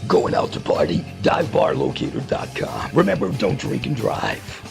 Going out to party? DiveBarLocator.com. Remember, don't drink and drive.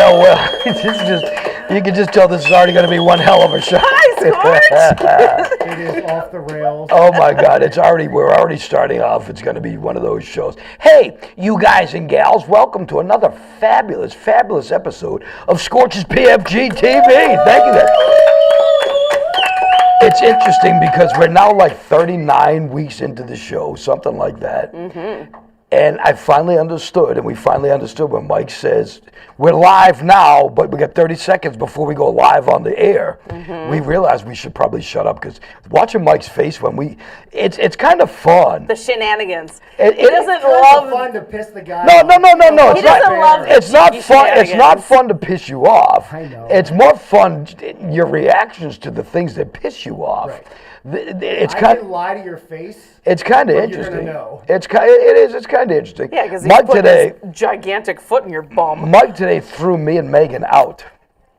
Yeah, well, this is just, you can just tell this is already going to be one hell of a show. Hi, Scorch! It is off the rails. Oh my God, we're already starting off. It's going to be one of those shows. Hey, you guys and gals, welcome to another fabulous, fabulous episode of Scorch's PFG-TV. Thank you guys. It's interesting because we're now like 39 weeks into the show, something like that. Mm-hmm. And I finally understood, and we finally understood when Mike says, we're live now, but we got 30 seconds before we go live on the air. Mm-hmm. We realized we should probably shut up, because watching Mike's face when it's kind of fun. The shenanigans. He doesn't love... It's fun to piss the guy No. He doesn't love It's not fun. It's not fun to piss you off. I know. It's more fun your reactions to the things that piss you off. Right. It's I kind. can lie to your face. It's kind of but interesting. You're gonna know. It's kind of interesting. Yeah, because he's Mike put today. his gigantic foot in your bum. Mike today threw me and Megan out.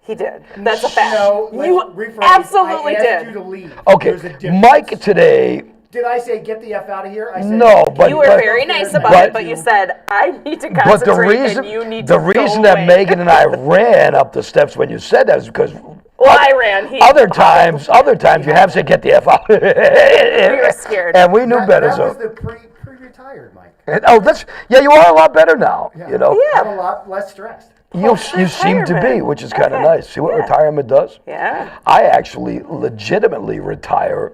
He did. That's a fact. No, You rephrase. absolutely I asked did. you to leave. Okay, There's a difference. Mike today. Did I say get the F out of here? I said No, but You were very nice about it, but you said, I need to But concentrate and you need to the reason go that away. Megan and I ran up the steps when you said that is because. Well, I ran. Other times you have said get the F out. We were scared. And we knew better. That So. was the pre-retired Mike. You are a lot better now. Yeah. You know. I'm a lot less stressed. You seem to be, which is kind of nice. See what retirement does? Yeah. I actually legitimately retire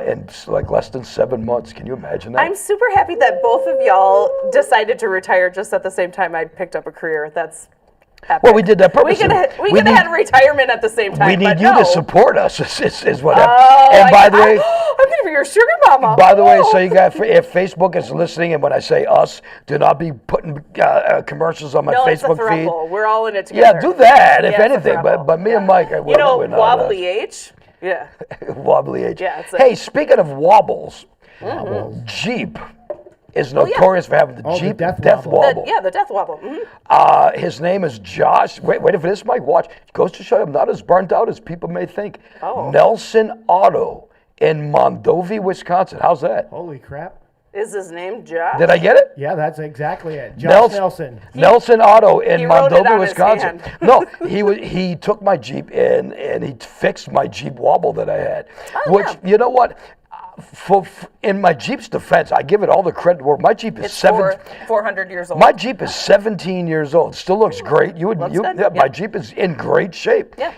in like less than 7 months. Can you imagine that? I'm super happy that both of y'all decided to retire just at the same time I picked up a career. That's epic. Well, we did that purposely. We could have had retation at the same time. We need but you no. to support us. Is what happened. Oh, And by the way, I'm gonna be your sugar mama. by the way, Oh. so you got if Facebook is listening, and when I say us, do not be putting commercials on my No, it's a Facebook feed. throuple. We're all in it together. Yeah, do that if Yeah, it's a anything. throuple. But me and Mike, You know, we're not, Wobbly H. Yeah. Wobbly H. Yeah, it's Hey, speaking of wobbles, Jeep is notorious for having the Oh, Jeep the death wobble. The death wobble. Mm-hmm. His name is Josh. Wait for this, Mike. Watch. Goes to show I'm not as burnt out as people may think. Oh. Nelson Auto in Mondovi, Wisconsin. How's that? Holy crap. Is his name Josh? Did I get it? Yeah, that's exactly it. Josh Nelson. Nelson Auto in he wrote it Mondovi, on his Wisconsin. hand. No, he took my Jeep in and he fixed my Jeep wobble that I had. Which, you know what? In my Jeep's defense, I give it all the credit. Where my Jeep is It's 400 years old. My Jeep is 17 years old. It still looks great. Looks good. Yeah, my Yeah. Jeep is in great shape. Yeah.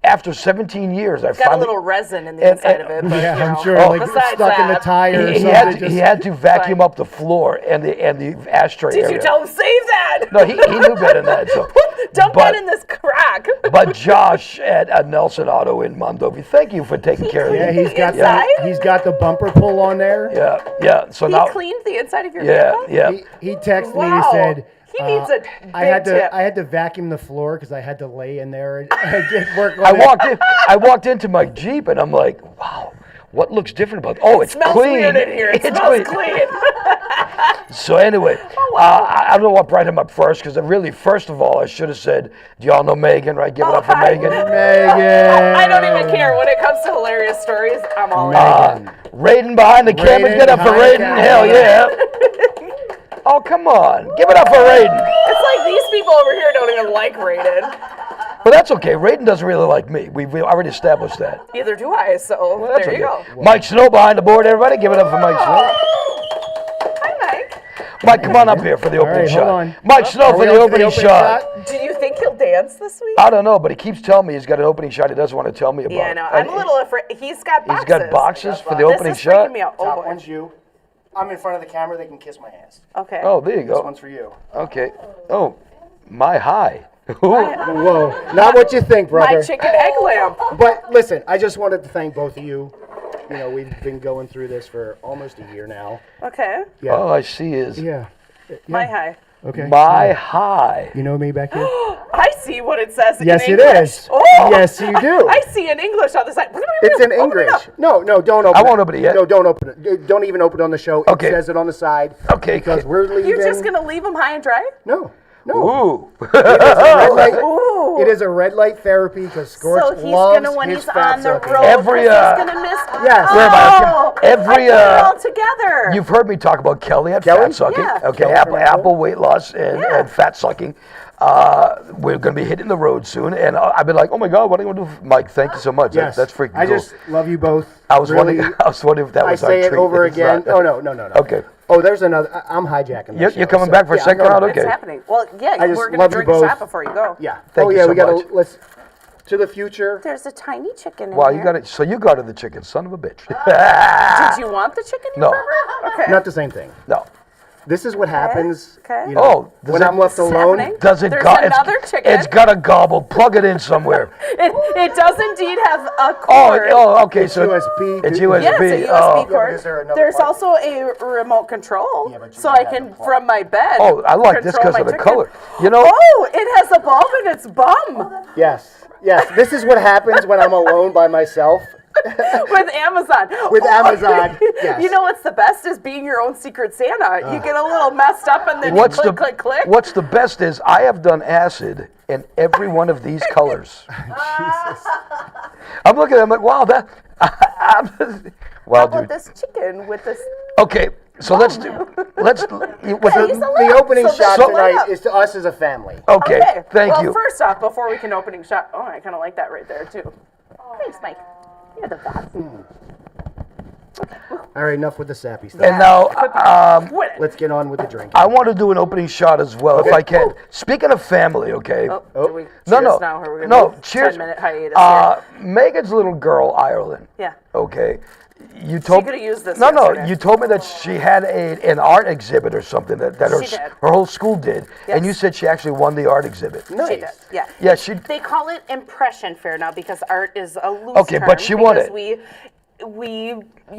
After 17 years, I It's got finally a little resin in the inside of it. But, Yeah, you know, I'm sure like besides stuck in the that- tire or he something. had to vacuum Fine. up the floor and the ashtray Did area. you tell him save that? No, he knew better than that. So. Dump But- that in this crack. But Josh at Nelson Auto in Mondovi, thank you for taking care of me. Yeah, Inside? he's got the bumper pull on there. Yeah. So He now, cleaned the inside of your yeah, vehicle? yeah. He texted me. Wow. He said, He needs a I big had to tip. I had to vacuum the floor because I had to lay in there and get work on I it. walked into my Jeep and I'm like, wow, what looks different about it? Oh, it's smells clean. weird in here. It It's smells clean. So anyway, wow. I don't know what brought him up first, because really, first of all, I should have said, do y'all know Megan, right? Give it up for hi. Megan. Megan. I don't even care. When it comes to hilarious stories, I'm all in. Megan. Raiden behind the camera. Raiden Get up for behind the Raiden. camera. Hell yeah. Oh, come on. Give it up for Raiden. It's like these people over here don't even like Rated. But that's okay. Raiden doesn't really like me. We've already established that. Neither do I, so Well, that's there you okay. go. Mike Snow behind the board, everybody. Give it up for Mike Snow. Hi, Mike. Mike, come on up here for the opening right, shot. hold on. Mike Snow Are for we the on opening shot. Do you think he'll dance this week? I don't know, but he keeps telling me he's got an opening shot he doesn't want to tell me about. Yeah, I know. I'm a little afraid. He's got boxes. He's got boxes for the This opening is shot? freaking me out. Oh, Top boy. one's you. I'm in front of the camera. They can kiss my ass. Okay. Oh, there you This go. one's for you. Okay. Oh, my high. Whoa, not what you think, My brother. chicken egg lamp. But listen, I just wanted to thank both of you. You know, we've been going through this for almost a year now. Okay. Yeah. All I see is Yeah. My high. Okay. my high. You know me back here? I see what it says Yes, in it English. is. Oh, Yes, you do. I see in English on the side. It's in Open it English. up. No, don't open it. I won't open it yet. No, don't open it. Don't even open it on the show. Okay. It says it on the side. Okay. Because we're leaving. You're just going to leave them high and dry? No. Ooh. Red light. Ooh. It is a red light therapy because Scorch So he's loves gonna, when his he's fat on the sucking. road, Every, he's gonna miss. Yes. Where am I? Oh, Every, I put it all together. You've heard me talk about Kelly and Kelly? fat sucking. Yeah. Okay, Kelly apple from Apple. weight loss and fat sucking. We're going to be hitting the road soon, and I've been like, oh my God, what are you going to do? Mike, thank you so much. Yes. That's freaking cool. I just love you both. I was really, wondering if that was I our say it treat. over It's again. not. Oh, no. Okay. Oh, there's another. I'm hijacking this. You're show, coming so- back for a yeah, second no, round? no. Okay. It's happening. Well, yeah, I just we're going love to you drink a both. shot before you go. Yeah. Thank you yeah, so we gotta much. let's to the future. There's a tiny chicken in Wow, here. you got it. So you got the chicken, son of a bitch. Did you want the chicken? No. Okay. Not the same thing. No. This is what happens. Okay. You know, Oh, does when it- I'm left This is alone. happening? Does it There's go? another chicken. It's got a gobble. Plug it in somewhere. It does indeed have a Oh, cord. okay. So USB. it's Yeah, USB. Yeah, it's a USB Oh. cord. is there another There's part? also a remote control, but you so don't I have can, the plug. from my bed. Oh, I like this control because of my the chicken. color. You know. Oh, it has a bulb in its bum Yes. This is what happens when I'm alone by myself. with Amazon. With Amazon, yes. You know what's the best is being your own secret Santa. You get a little messed up and then you click. What's the best is I have done acid in every one of these colors. Jesus. I'm looking at it, I'm like, wow, that. Wow, How dude. about this chicken with this? Okay, so let's do. With He's the, The opening So shot this- tonight is to us as a family. okay, thank well, you. first off, before we can opening shot, I kind of like that right there too. Thanks, Mike. You're the best. All right, enough with the sappy stuff. And now Quit it. Let's get on with the drink. I want to do an opening shot as well, if I can. Speaking of family, okay. Do we No, cheers no, now? Or are we no. gonna do Cheers. 10-minute hiatus here? Megan's little girl, Ireland. Yeah. Okay. You told could've used this No, yesterday. you told me that she had an art exhibit or something that She did. her whole school did, and Yes. you said she actually won the art exhibit. Nice. She did. Yeah. Yeah, she. They call it impression fair now because art is a loose Okay, term. but she won because it. We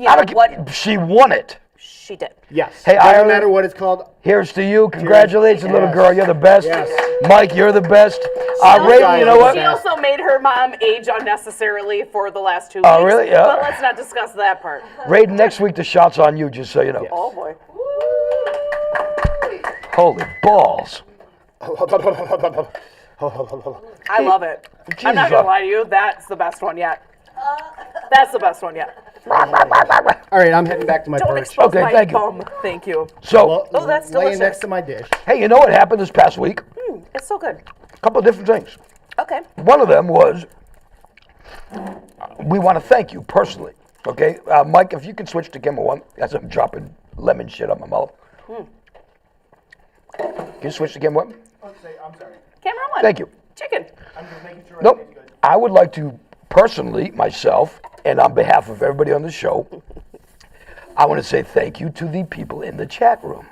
I don't what get- She won it. she did. Yes. Hey, Doesn't Ireland. matter what it's called. Here's to you. Congratulations, little Yes. girl. You're the best. Yes. Mike, you're the best. Ray, guys you know are what? the She also made her mom age unnecessarily for the last 2 weeks. Oh, really? Yeah. But let's not discuss that part. Ray, next week the shot's on you, just so you know. Oh boy. Holy balls. I love it. I'm not Jesus. gonna lie to you, that's the best one yet. That's the best one yet. All right, I'm heading back to my Don't perch. expose Okay, my thank you. bum. Thank you. So, Oh, that's Laying delicious. next to my dish. hey, you know what happened this past week? It's so good. A couple of different things. Okay. One of them was we want to thank you personally. Okay, Mike, if you can switch to camera one, as I'm dropping lemon shit on my mouth. Can you switch to camera one? I'm sorry. Camera one. Thank you. Chicken. I'm just making sure Nope. everything's good. I would like to personally, myself, and on behalf of everybody on the show, I want to say thank you to the people in the chat room.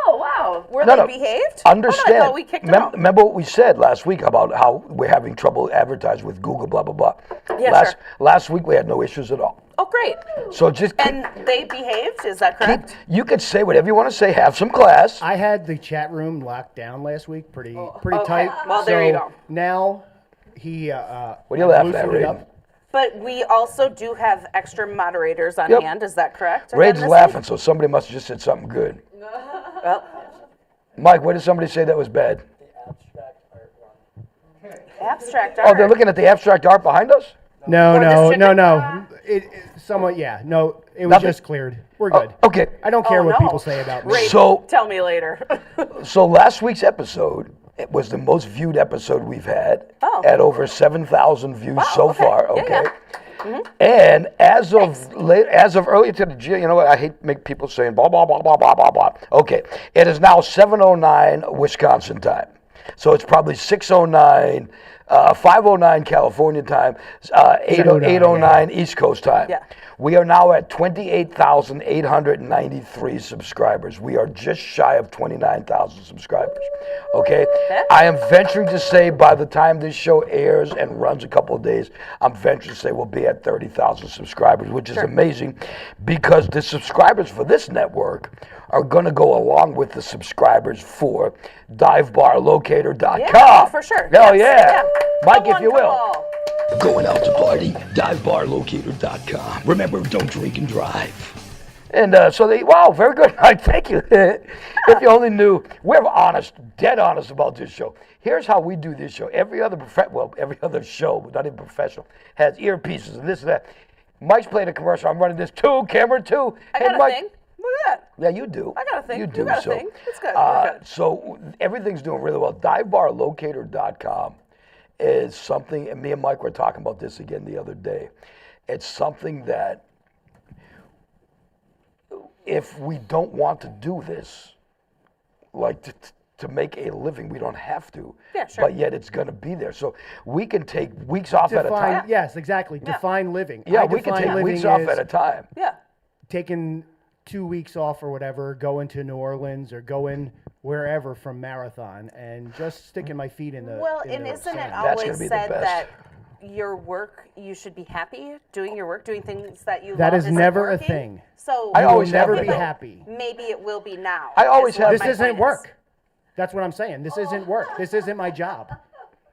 Oh wow. Were No, they no. behaved? Understand. Oh, no, I thought we kicked them out. Remember what we said last week about how we're having trouble advertising with Google, blah, blah, blah. Yeah, sure. Last week we had no issues at all. Oh great. So just And they behaved, is that correct? you could say whatever you want to say, have some class. I had the chat room locked down last week, pretty okay. tight. Well, there you So go. Now he. What are you laughing at, loosened it Raiden? up. But we also do have extra moderators on Yep. hand, is that correct? again Raiden's this laughing, so somebody must have just said something good. week? Well, Mike, what did somebody say that was bad? abstract Oh, art. they're looking at the abstract art behind us? No, Or no, just no, chicken? no. It somewhat, yeah. No, it was Nothing. just cleared. We're good. Okay. I don't care Oh, what no. people say about me. Great. So- Tell me later. So last week's episode, it was the most viewed episode we've had Oh. at over 7,000 views Wow, so okay. far. Yeah, Okay. yeah. And as of earlier today, you know what? I hate make people saying blah blah blah blah blah blah blah. Okay, it is now 7:09 Wisconsin time, so it's probably 6:09, 5:09 California time, 8:09 East Coast time. Yeah. We are now at 28,893 subscribers. We are just shy of 29,000 subscribers. Okay? Okay. I am venturing to say by the time this show airs and runs a couple of days, I'm venturing to say we'll be at 30,000 subscribers, which is amazing because the subscribers for this network are going to go along with the subscribers for divebarlocator.com. Yeah, for sure. Hell Yes, yeah. Mike, Come if on, you come will. on. Going out to party, divebarlocator.com. Remember, don't drink and drive. And wow, very good. Thank you. If you only knew, we're honest, dead honest about this show. Here's how we do this show. Every other show, not even professional, has earpieces and this and that. Mike's playing a commercial. I'm running this camera two. I Hey, got a Mike. thing. Look at that. Yeah, you do. I got a thing. You You do. got a so, thing. It's good. We're good. So everything's doing really well. DiveBarLocator.com is something, and me and Mike were talking about this again the other day. It's something that if we don't want to do this, like to make a living, we don't have to. Yeah, sure. But yet it's going to be there. So we can take weeks off at a time. Yes, exactly. Define living. Yeah, I we can define take living weeks off as at a time. Yeah. taking 2 weeks off or whatever, going to New Orleans or going wherever from Marathon and just sticking my feet in the Well, in and the isn't it sand. That's gonna always be the said best. that your work, you should be happy doing your work, doing things that you That love? is isn't never a working? thing. So I You will always have never it, be though. happy. maybe it will be now. I always is what have This my isn't point is. work. That's what I'm saying. This isn't work. This isn't my job.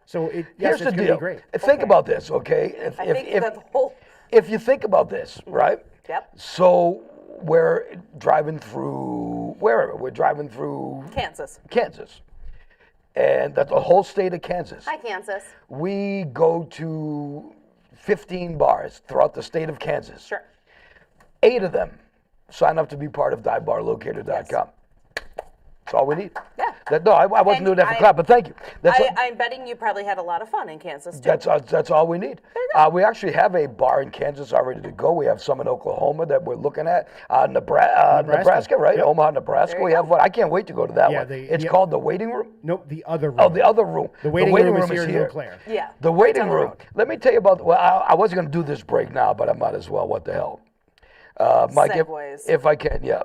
So yes, Here's it's the going to deal. be great. Think about this, okay? I think that the whole. if you think about this, right? Yep. So we're driving through wherever. We're driving through Kansas. Kansas. And that's the whole state of Kansas. Hi, Kansas. We go to 15 bars throughout the state of Kansas. Sure. 8 of them sign up to be part of DiveBarLocator.com. That's all we need. Yeah. No, I wasn't And doing that for I- crap, but thank you. That's I'm betting you probably had a lot of fun in Kansas, too. That's all we need. We actually have a bar in Kansas already to go. We have some in Oklahoma that we're looking at. Nebraska, right? Yep. Omaha, Nebraska. There you We have go. one. I can't wait to go to that Yeah, one. the- It's the- called the Waiting Room. Nope, the other room. Oh, the other room. The waiting room is here in Eau Claire. Yeah. The waiting Right down the room. road. Let me tell you about. Well, I wasn't going to do this break now, but I might as well. What the hell, Mike? Segues. If I can, yeah.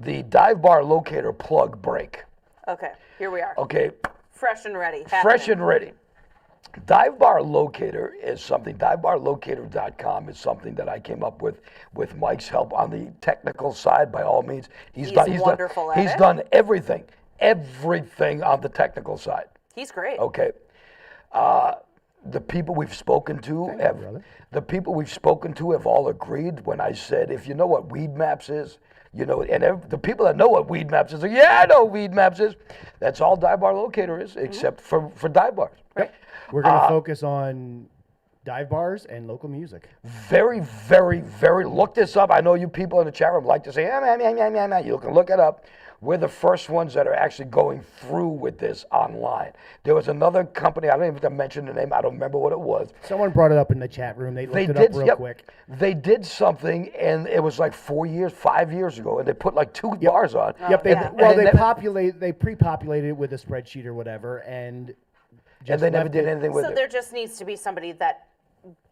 The Dive Bar Locator plug break. Okay, here we are. Okay, Fresh and ready. fresh happening. and ready. Dive Bar Locator is something. DiveBarLocator.com is something that I came up with Mike's help on the technical side. By all means, He's wonderful at He's it. done everything on the technical side. He's great. Okay. The people we've spoken to brother. have all agreed when I said, if you know what Weed Maps is, you know, and the people that know what Weed Maps is, like, yeah, I know what Weed Maps is. That's all Dive Bar Locator is, except for dive bars. Right. We're going to focus on dive bars and local music. Very, very, very. Look this up. I know you people in the chat room like to say, yeah. You can look it up. We're the first ones that are actually going through with this online. There was another company, I don't even have to mention the name, I don't remember what it was. Someone brought it up in the chat room. They looked it up real quick. They did something, and it was like 5 years ago, and they put like 2 bars on. Yep. They, yeah. Well, And they pre-populated it with a spreadsheet or whatever, and and they never left did it- anything with So it. there just needs to be somebody that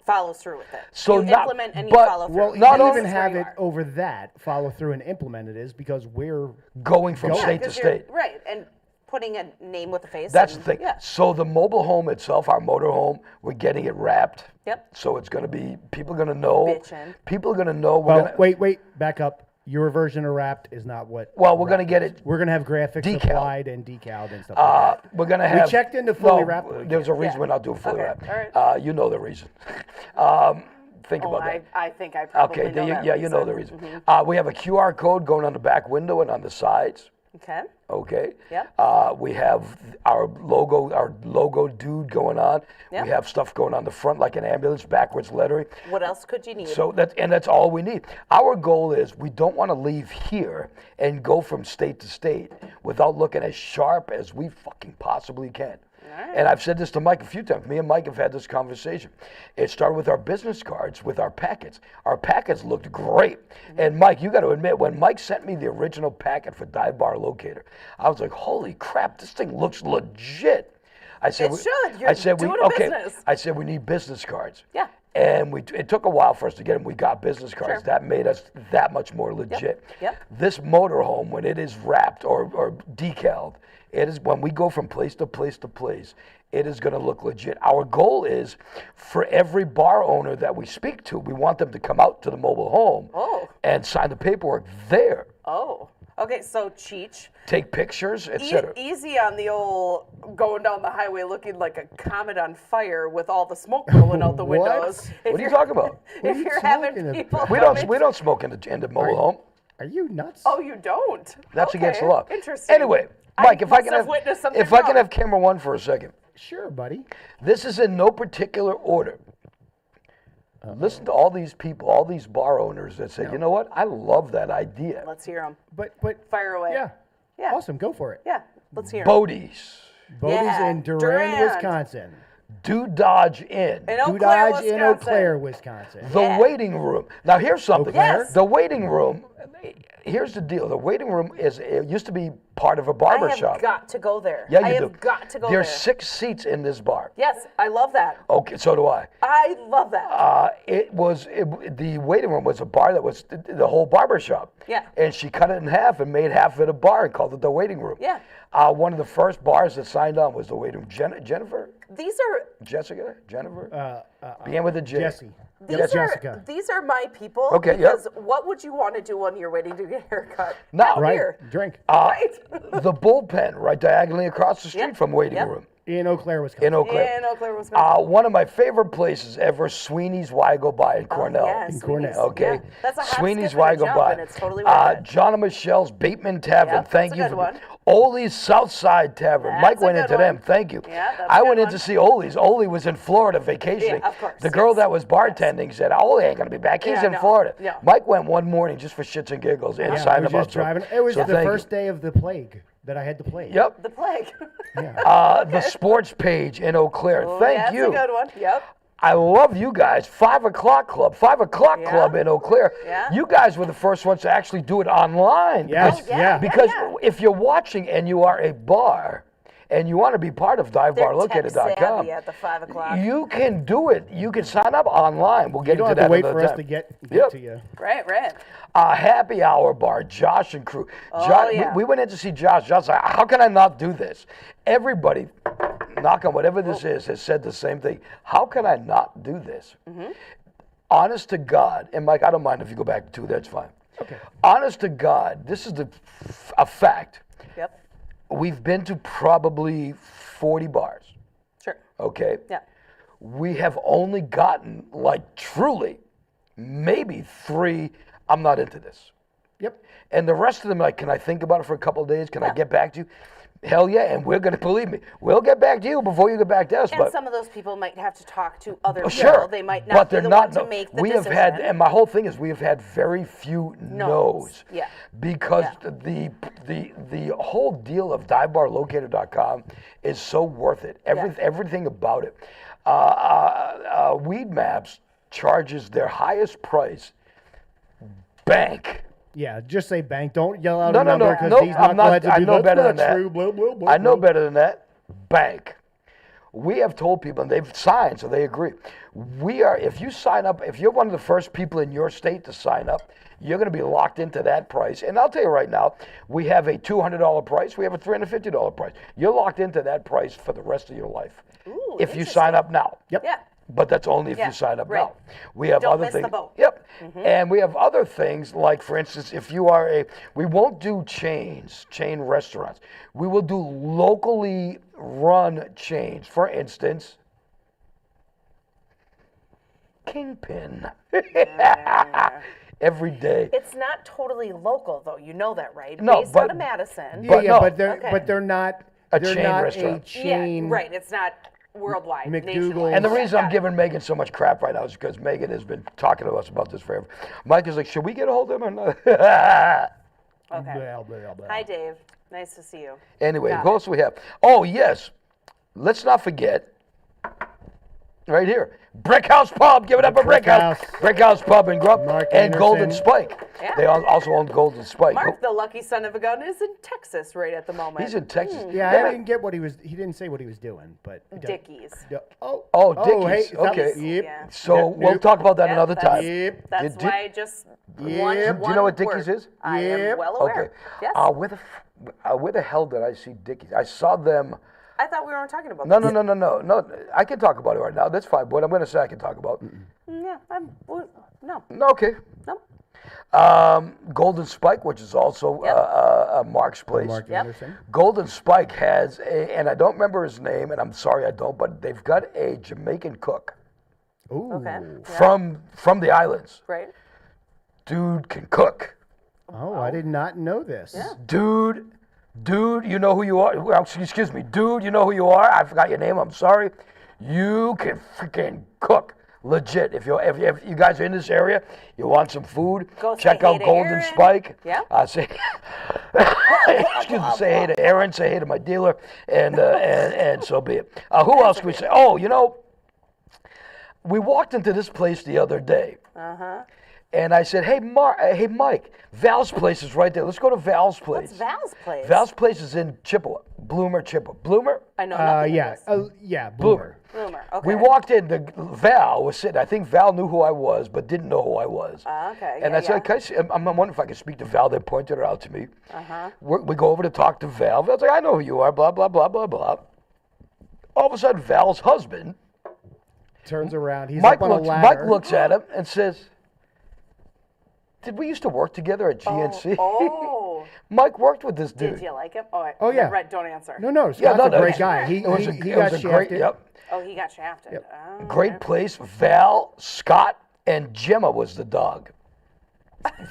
follows through with it. So you not- implement and you but- follow through. Well, And not not this even is where have you it are. over that, follow through and implement it is because we're Going from Yeah, state to 'cause you're- state. Right, and putting a name with a face. That's the and- thing. Yeah. So the mobile home itself, our motor home, we're getting it wrapped. Yep. So it's going to be, people are going to know. Bitchin'. People are going to know. well. Wait, back up. Your version of wrapped is not what. Well, we're going to wrapped get is. it. We're going to have graphics decaled. applied and decaled and stuff like that. We're going to have. checked into fully no, wrapped weekend. There's a reason Yeah. we're not doing fully Okay, wrapped. all right. You know the reason. Think Oh, about that. I think I probably Okay, know that yeah, you know the reason. reason. We have a QR code going on the back window and on the sides. Okay. Okay. Yep. We have our logo dude going on. Yep. We have stuff going on the front like an ambulance, backwards lettering. What else could you need? So that's all we need. Our goal is we don't want to leave here and go from state to state without looking as sharp as we fucking possibly can. And I've said this to Mike a few times. Me and Mike have had this conversation. It started with our business cards, with our packets. Our packets looked great. And Mike, you got to admit, when Mike sent me the original packet for Dive Bar Locator, I was like, holy crap, this thing looks legit. I said, It should. You're doing a business. I said, we need business cards. Yeah. And it took a while for us to get them. We got business cards. Sure. That made us that much more legit. Yep. This motorhome, when it is wrapped or decaled, it is when we go from place to place to place, it is going to look legit. Our goal is for every bar owner that we speak to, we want them to come out to the mobile home and sign the paperwork there. Oh. Okay, so Cheech. Take pictures, etc. Easy on the old going down the highway looking like a comet on fire with all the smoke blowing out the What? windows. What are you talking about? If are you you're having talking people about? We don't smoke in the mobile home. Are you nuts? Oh, you don't? That's against the Okay, law. Interesting. Anyway, Mike, if I must can have witnessed something if I can wrong. have camera 1 for a second. Sure, buddy. This is in no particular order. Listen to all these people, all these bar owners that say, you know what? I love that idea. Let's hear them. But Fire away. yeah, Yeah. awesome. Go for it. Yeah. Let's hear 'em. Bodie's, Bodie's Yeah, in Durand, Durand. Wisconsin. Do Dodge Inn, In Eau Claire, Dodge in Eau Wisconsin. Claire, Wisconsin. the Yeah. waiting room. Now here's something. Yes. The waiting room. Here's the deal. The waiting room it used to be part of a barber I have shop. got to go there. Yeah, you I do. have got to go There's there. 6 seats in this bar. Yes, I love that. Okay, so do I. I love that. The waiting room was a bar that was the whole barber shop. Yeah. And she cut it in half and made half of it a bar and called it the waiting room. Yeah. One of the first bars that signed on was the waiting room. Jennifer? These are Jessica? Jennifer? Began with a J. Jesse. these Yep, are Jessica. these are my people. Okay, yep. Because what would you want to do when you're waiting to get a haircut? Now, Out Right. here. Drink. Right. The bullpen right diagonally across the street Yep, from waiting yep. room In Eau Claire, Wisconsin. in Eau Claire. In Eau Claire, Wisconsin. One of my favorite places ever, Sweeney's Why I Go By in Cornell. Yeah, In Sweeney's. Cornell. Okay. Yeah. That's a hot Sweeney's skip Why I and a Go jump, By. and it's totally worth it. John and Michelle's Bateman Tavern. Yep, Thank that's a you good for one. Ole's Southside Tavern. That's Mike a went good into them. one. Thank you. Yeah, that's a I good went in one. to see Ole's. Ole was in Florida vacationing. Yeah, of course, The girl yes. that was bartending said, Ole ain't going to be back. He's Yeah, in no, Florida. no. Mike went one morning just for shits and giggles and Yeah, I signed was him up. just driving. It was so the thank you. first day of the plague that I had the plague. Yep. The plague. The sports page in Eau Claire. Oh, Thank that's you. a good one. Yep. I love you guys. 5 o'clock club. 5 o'clock Yeah. club in Eau Claire. Yeah. You guys were the first ones to actually do it online. Yes, Because- yeah. Because yeah. if you're watching and you are a bar and you want to be part of They're tech divebarlocator.com, savvy at the 5 o'clock. you can do it. You can sign up online. We'll get You don't into have that to wait another for us time. to get Yep. to you. Right, right. Happy hour bar, Josh and crew. yeah. We went in to see Josh. Josh like, how can I not do this? Everybody, knock on whatever this is, has said the same thing. How can I not do this? Honest to God, and Mike, I don't mind if you go back to 2, that's fine. Okay. Honest to God, this is a fact. Yep. We've been to probably 40 bars, Sure. okay? Yeah. We have only gotten, like, truly, maybe 3, I'm not into this. Yep. And the rest of them, like, can I think about it for a couple of days? Can I get back to you? Hell yeah, and we're gonna, believe me, we'll get back to you before you get back to us. And but some of those people might have to talk to other people. sure, They might not but be they're the not. one to make the we decision. have had, and my whole thing is we have had very few no's. Yeah. Because Yeah. the whole deal of divebarlocator.com is so worth it. Everything about it. Weed Maps charges their highest price. Bank. Yeah, just say bank. Don't yell out No, a no, number no, because nope, these I'm not- knuckleheads will I be, know "That's better not than that. true, blah, blah, blah, I know blah." better than that. Bank. We have told people, and they've signed, so they agree. If you sign up, if you're one of the first people in your state to sign up, you're going to be locked into that price. And I'll tell you right now, we have a $200 price, we have a $350 price. You're locked into that price for the rest of your life. Ooh, if you sign up now. Yep. Yeah. But that's only if Yeah, you sign up right. now. We have Don't other miss the things. boat. Yep. And we have other things like, for instance, if you are we won't do chain restaurants. We will do locally run chains. For instance, Kingpin. Every day. It's not totally local, though. You know that, right? No, Based but- out of Madison. Yeah, But yeah, no. but they're Okay. but they're not A they're chain not restaurant. a chain. Yeah, right. It's not worldwide, McDougal's. nationwide. And the reason I'm Got it. giving Megan so much crap right now is because Megan has been talking to us about this forever. Mike is like, should we get a hold of him or not? Okay. Blah, blah, blah. Hi, Dave. Nice to see you. Anyway, Got who else do we have? Oh, yes. Let's not forget, right here, Brick House Pub. Give it up for Brick House. Brick House Pub in Grub. Mark And Golden Anderson. Spike. Yeah. They also own Golden Spike. Mark, the lucky son of a gun, is in Texas right at the moment. He's in Texas. Yeah, Damn I it. didn't get what he was. He didn't say what he was doing, but Dickies. Oh, Dickies. Hey, Okay. Yep. Yeah. So Yep, we'll yep. talk about that Yep, another that's- time. Yep. That's Did- why I just one, Yep. Do you know what one Dickies word. is? I am Yep. well aware. Okay. Yes. Where the hell did I see Dickies? I saw them. I thought we weren't talking about No, this. no. I can talk about it right now. That's fine. What I'm going to say, I can talk about. Yeah, no. No, okay. No. Golden Spike, which is also Yep. Mark's place. Mark Yep. Anderson. Golden Spike has and I don't remember his name, and I'm sorry I don't, but they've got a Jamaican cook Ooh. Okay. from the islands. Right. Dude can cook. Oh, I did not know this. Yeah. Dude, you know who you are. Well, excuse me, dude, you know who you are. I forgot your name. I'm sorry. You can freaking cook. Legit. If you guys are in this area, you want some food, Go say check hey out to Golden Aaron. Spike. Yeah. Say, excuse me, say hey to Aaron, say hey to my dealer, and so be it. Who else can we say? Oh, we walked into this place the other day. And I said, hey, Mike, Val's place is right there. Let's go to Val's place. What's Val's place? Val's place is in Chippewa. Bloomer? I know nothing Yeah. of this. Yeah. Bloomer. Bloomer. Okay. We walked in, Val was sitting. I think Val knew who I was, but didn't know who I was. Okay. And yeah, I said, Can I see, I'm wondering if I could speak to Val. They pointed her out to me. We go over to talk to Val. Val's like, I know who you are, blah, blah, blah, blah, blah. All of a sudden, Val's husband, Turns around. He's Mike up on a looks, ladder. Mike looks at him and says, did we used to work together at GNC? Oh. Mike worked with this dude. Did you like him? Oh, Oh, yeah. Right, don't answer. No, Scott's Yeah, no, a great it- guy. He It was got a great, shafted. yep. Oh, he got shafted. Oh, Great place. Val, Scott, and Gemma was the dog.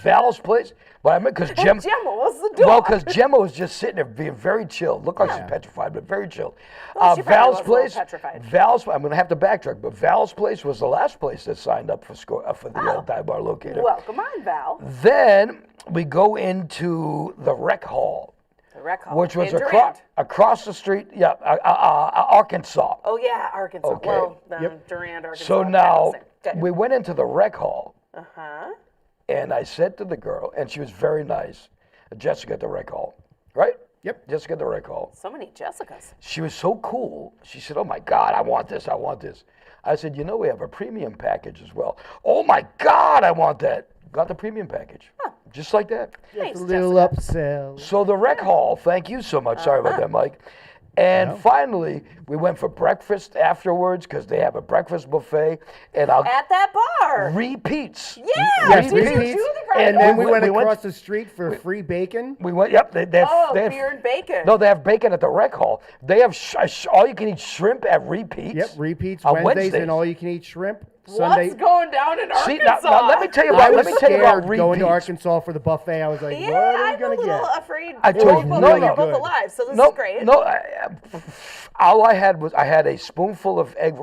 Val's place. But I mean, because Gemma was the dog. Well, because Gemma was just sitting there being very chill. Looked like she's petrified, but very chill. Well, she probably Val's was a little place. petrified. Val's. I'm going to have to backtrack, but Val's place was the last place that signed up for the dive bar locator. Welcome on, Val. Then we go into the rec hall, The rec hall. which was in Durant. across the street. Yeah, Arkansas. Oh, yeah, Arkansas. Okay. Well, Durant, Arkansas. So kind of now same. we went into the rec hall. Uh-huh. And I said to the girl, and she was very nice, Jessica at the rec hall, right? Yep. Jessica at the rec hall. So many Jessicas. She was so cool. She said, oh my God, I want this, I want this. I said, we have a premium package as well. Oh my God, I want that. Got the premium package. Just like that. Thanks, A little Jessica. upsell. So the rec hall, thank you so much. Sorry about that, Mike. And finally, we went for breakfast afterwards because they have a breakfast buffet. And I'll At that bar. repeats. Yeah. Yes, did repeats. you do the And then we went we went- across the street for free bacon. We went, yep. They have, Oh, they have, beer and bacon. No, they have bacon at the rec hall. They have all you can eat shrimp at repeats. Yep, repeats on Wednesdays Wednesdays. and all you can eat shrimp. What's Sunday. going down in See, Arkansas? now let me tell you I about was let me tell you about scared going to repeats. Arkansas for the buffet. I was like, Yeah, what are we I'm a gonna little get? afraid. I told you, But no, you're no. both Good. alive, so this No, is great. no. All I had was a spoonful of Okay,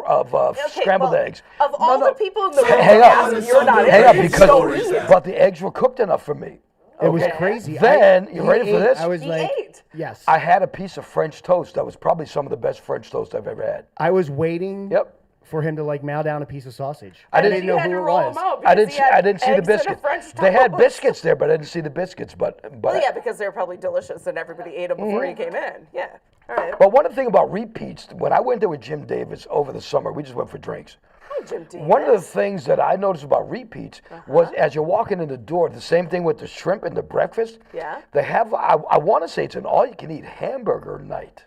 scrambled well, eggs. Of all No, the no. people in the room, Hang on, you're not hang on, in it. because but the eggs were cooked enough for me. It was Okay. crazy. Then, I- you he ready for ate. this? I was He like, ate. yes. I had a piece of French toast that was probably some of the best French toast I've ever had. I was waiting Yep. for him to mow down a piece of sausage. I And didn't then didn't you know had who to it roll was. them out I because didn't. he had I didn't see the eggs and a biscuit. French They had toast. biscuits there, but I didn't see the biscuits. But Well, yeah, because they're probably delicious and everybody ate them before you came in. Yeah. All right. But one thing about repeats, when I went there with Jim Davis over the summer, we just went for drinks. Hi, Jim Davis. One of the things that I noticed about repeats was as you're walking in the door, the same thing with the shrimp and the breakfast. Yeah. They have, I want to say it's an all-you-can-eat hamburger night.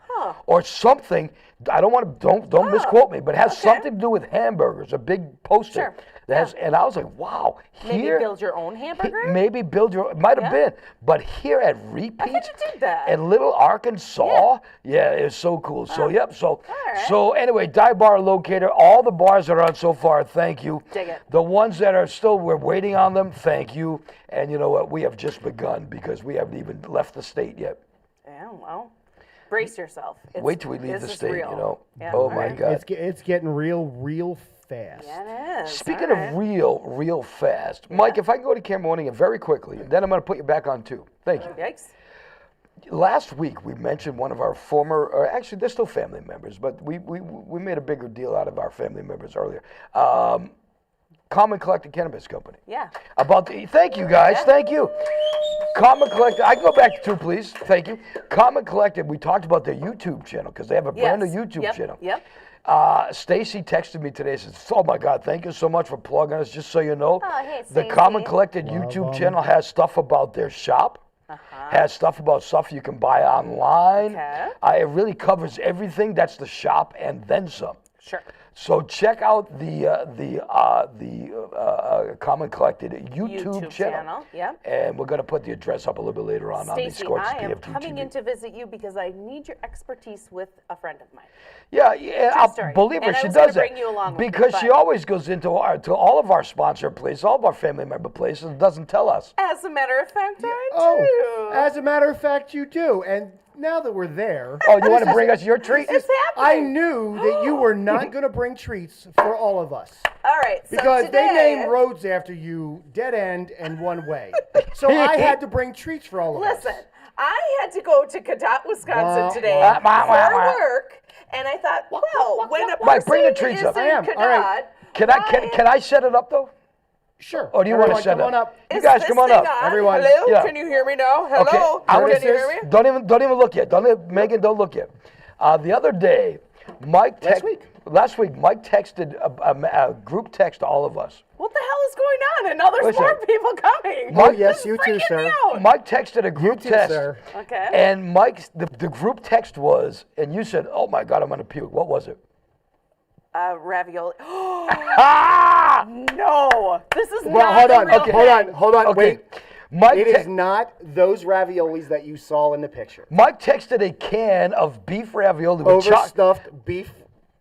Huh. Or something. I don't want to, don't misquote me, but it has Okay. something to do with hamburgers, a big poster. Sure. That has, and I was like, wow, Maybe here. build your own hamburger? Maybe build your, it might have Yeah. been, but here at Repeats you did that. in Little Arkansas, yeah, it's so cool. So, yep, so, right. so anyway, Dive Bar Locator, all the bars that are on so far, thank you. Dig it. The ones that are still, we're waiting on them, thank you. And you know what, we have just begun because we haven't even left the state yet. Yeah, well, brace yourself. Wait till we leave this the is state, real. you know. Yeah, Oh all my right. God. It's getting real fast. Yeah, it is. Speaking All right. of real fast, Mike, if I can go to camera one again very quickly, then I'm going to put you back on too. Thank you. Yikes. Last week we mentioned one of our former, or actually they're still family members, but we made a bigger deal out of our family members earlier. Common Collected Cannabis Company. Yeah. Thank you guys, thank you. Common Collected, I can go back to two, please. Thank you. Common Collected, we talked about their YouTube channel because they have a brand new Yes. YouTube Yep, channel. Yep. Stacy texted me today and says, oh my God, thank you so much for plugging us. Just so you know, Oh, hey, the Stacey. Common Collected YouTube channel has stuff about their shop, has stuff about stuff you can buy online. Okay. It really covers everything. That's the shop and then some. Sure. So check out the Common Collected YouTube channel. Yep. And we're going to put the address up a little bit later on the Stacey, Scorch's I am PFG-TV. coming in to visit you because I need your expertise with a friend of mine. Yeah, True story. believe her, And I she was gonna does that. bring you along with me, because she but- always goes into to all of our sponsor places, all of our family member places, and doesn't tell us. As a matter of fact, I do. Oh, as a matter of fact, you do. And now that we're there, Oh, you want to bring us your treat? It's I happening. knew that you were not going to bring treats for all of us. All right. So Because today, they named roads after you, dead end and one way. So I had to bring treats for all of us. Listen, I had to go to Cadott, Wisconsin Wah, today wah, wah, wah, for wah. work, and I thought, well, when a Mike, bring the person treats is up. in I am. Cadott, All right. Can I set it up though? Sure. Or do you want to Everyone, set come it on up? You Is guys, this come on thing up. Everyone. Hello? Yeah. Can you hear me now? Hello? I wanna- Can you hear me? Don't even look yet. Megan, don't look yet. The other day, Last week, Mike texted a group text to all of us. What the hell is going on? And now there's Listen. more people coming. Oh, Mike- yes, This is you too, freaking me sir. out. Mike texted a group too, text. sir. Okay. And Mike's the group text was, and you said, "Oh my God, I'm gonna puke." What was it? Ravioli. Ah! No, this is Well, not hold the on. real Okay, thing. hold on. Okay. Wait. Mike, It is not those raviolis that you saw in the picture. Mike texted a can of beef ravioli with, Overstuffed beef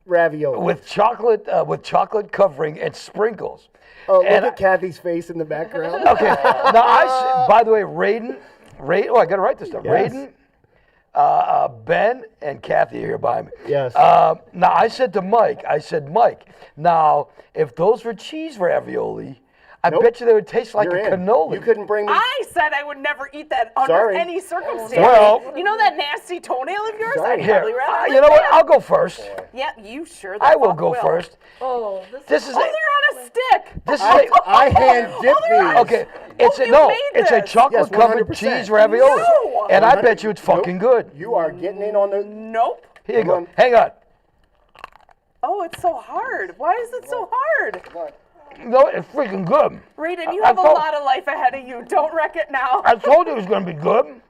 ravioli. with chocolate covering and sprinkles. Oh, look and at Kathy's face in the background. Okay. Now by the way, Raiden. Oh, I gotta write this stuff. Yes. Raiden, Ben, and Kathy are here behind me. Yes. Now I said to Mike, Mike, now if those were cheese ravioli, I Nope. bet you they would taste like You're a in. cannoli. You couldn't bring me. I said I would never eat that under Sorry. any circumstance. Well- you know that nasty toenail of yours? Sorry. I'd Here, probably rather you know what? lick I'll that. go first. Yeah, you sure the I will fuck go first. Oh, This is oh, a- they're on a stick. This is I hand dip they're on- these. okay. It's Oh, a you no. made It's a this. chocolate Yes, covered 100%. cheese ravioli, No. and I bet you it's fucking good. You are getting in on the. Nope. Here you Come go. on. Hang on. Oh, it's so hard. Why is it so hard? No, it's freaking good. Raiden, you I have a told- lot of life ahead of you. Don't wreck it now. I told you it was gonna be good.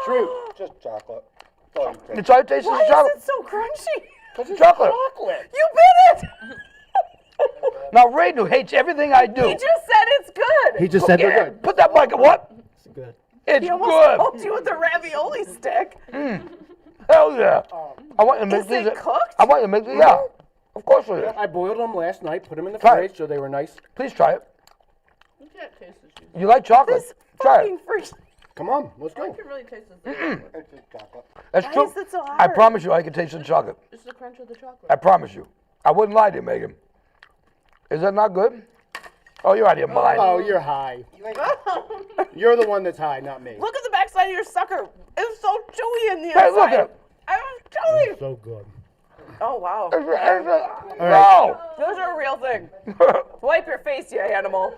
True. Just chocolate. It's all it tastes Why is chocolate. is it so crunchy? Chocolate. You bit it. Now Raiden, who hates everything I do. He just said it's good. He just said Yeah, they're good. put that mic. What? It's good. It's He almost good. poked you with the ravioli stick. Hell yeah. I want you to make Is these. it cooked? I want you to make these. Yeah. Of course it is. I boiled them last night, put them in the Try it. fridge so they were nice. Please try it. You like chocolate? This Try fucking it. freak. Come on, let's go. really taste the That's Why true. is it so I hard? promise you, I can taste the chocolate. It's the crunch of the chocolate. I promise you. I wouldn't lie to you, Megan. Is that not good? Oh, you're out of your mind. Oh, you're high. You're the one that's high, not me. Look at the backside of your sucker. It's so chewy in the Hey, inside. look at it. I was chewy. So good. Oh, wow. No. Those are a real thing. Wipe your face, you animal.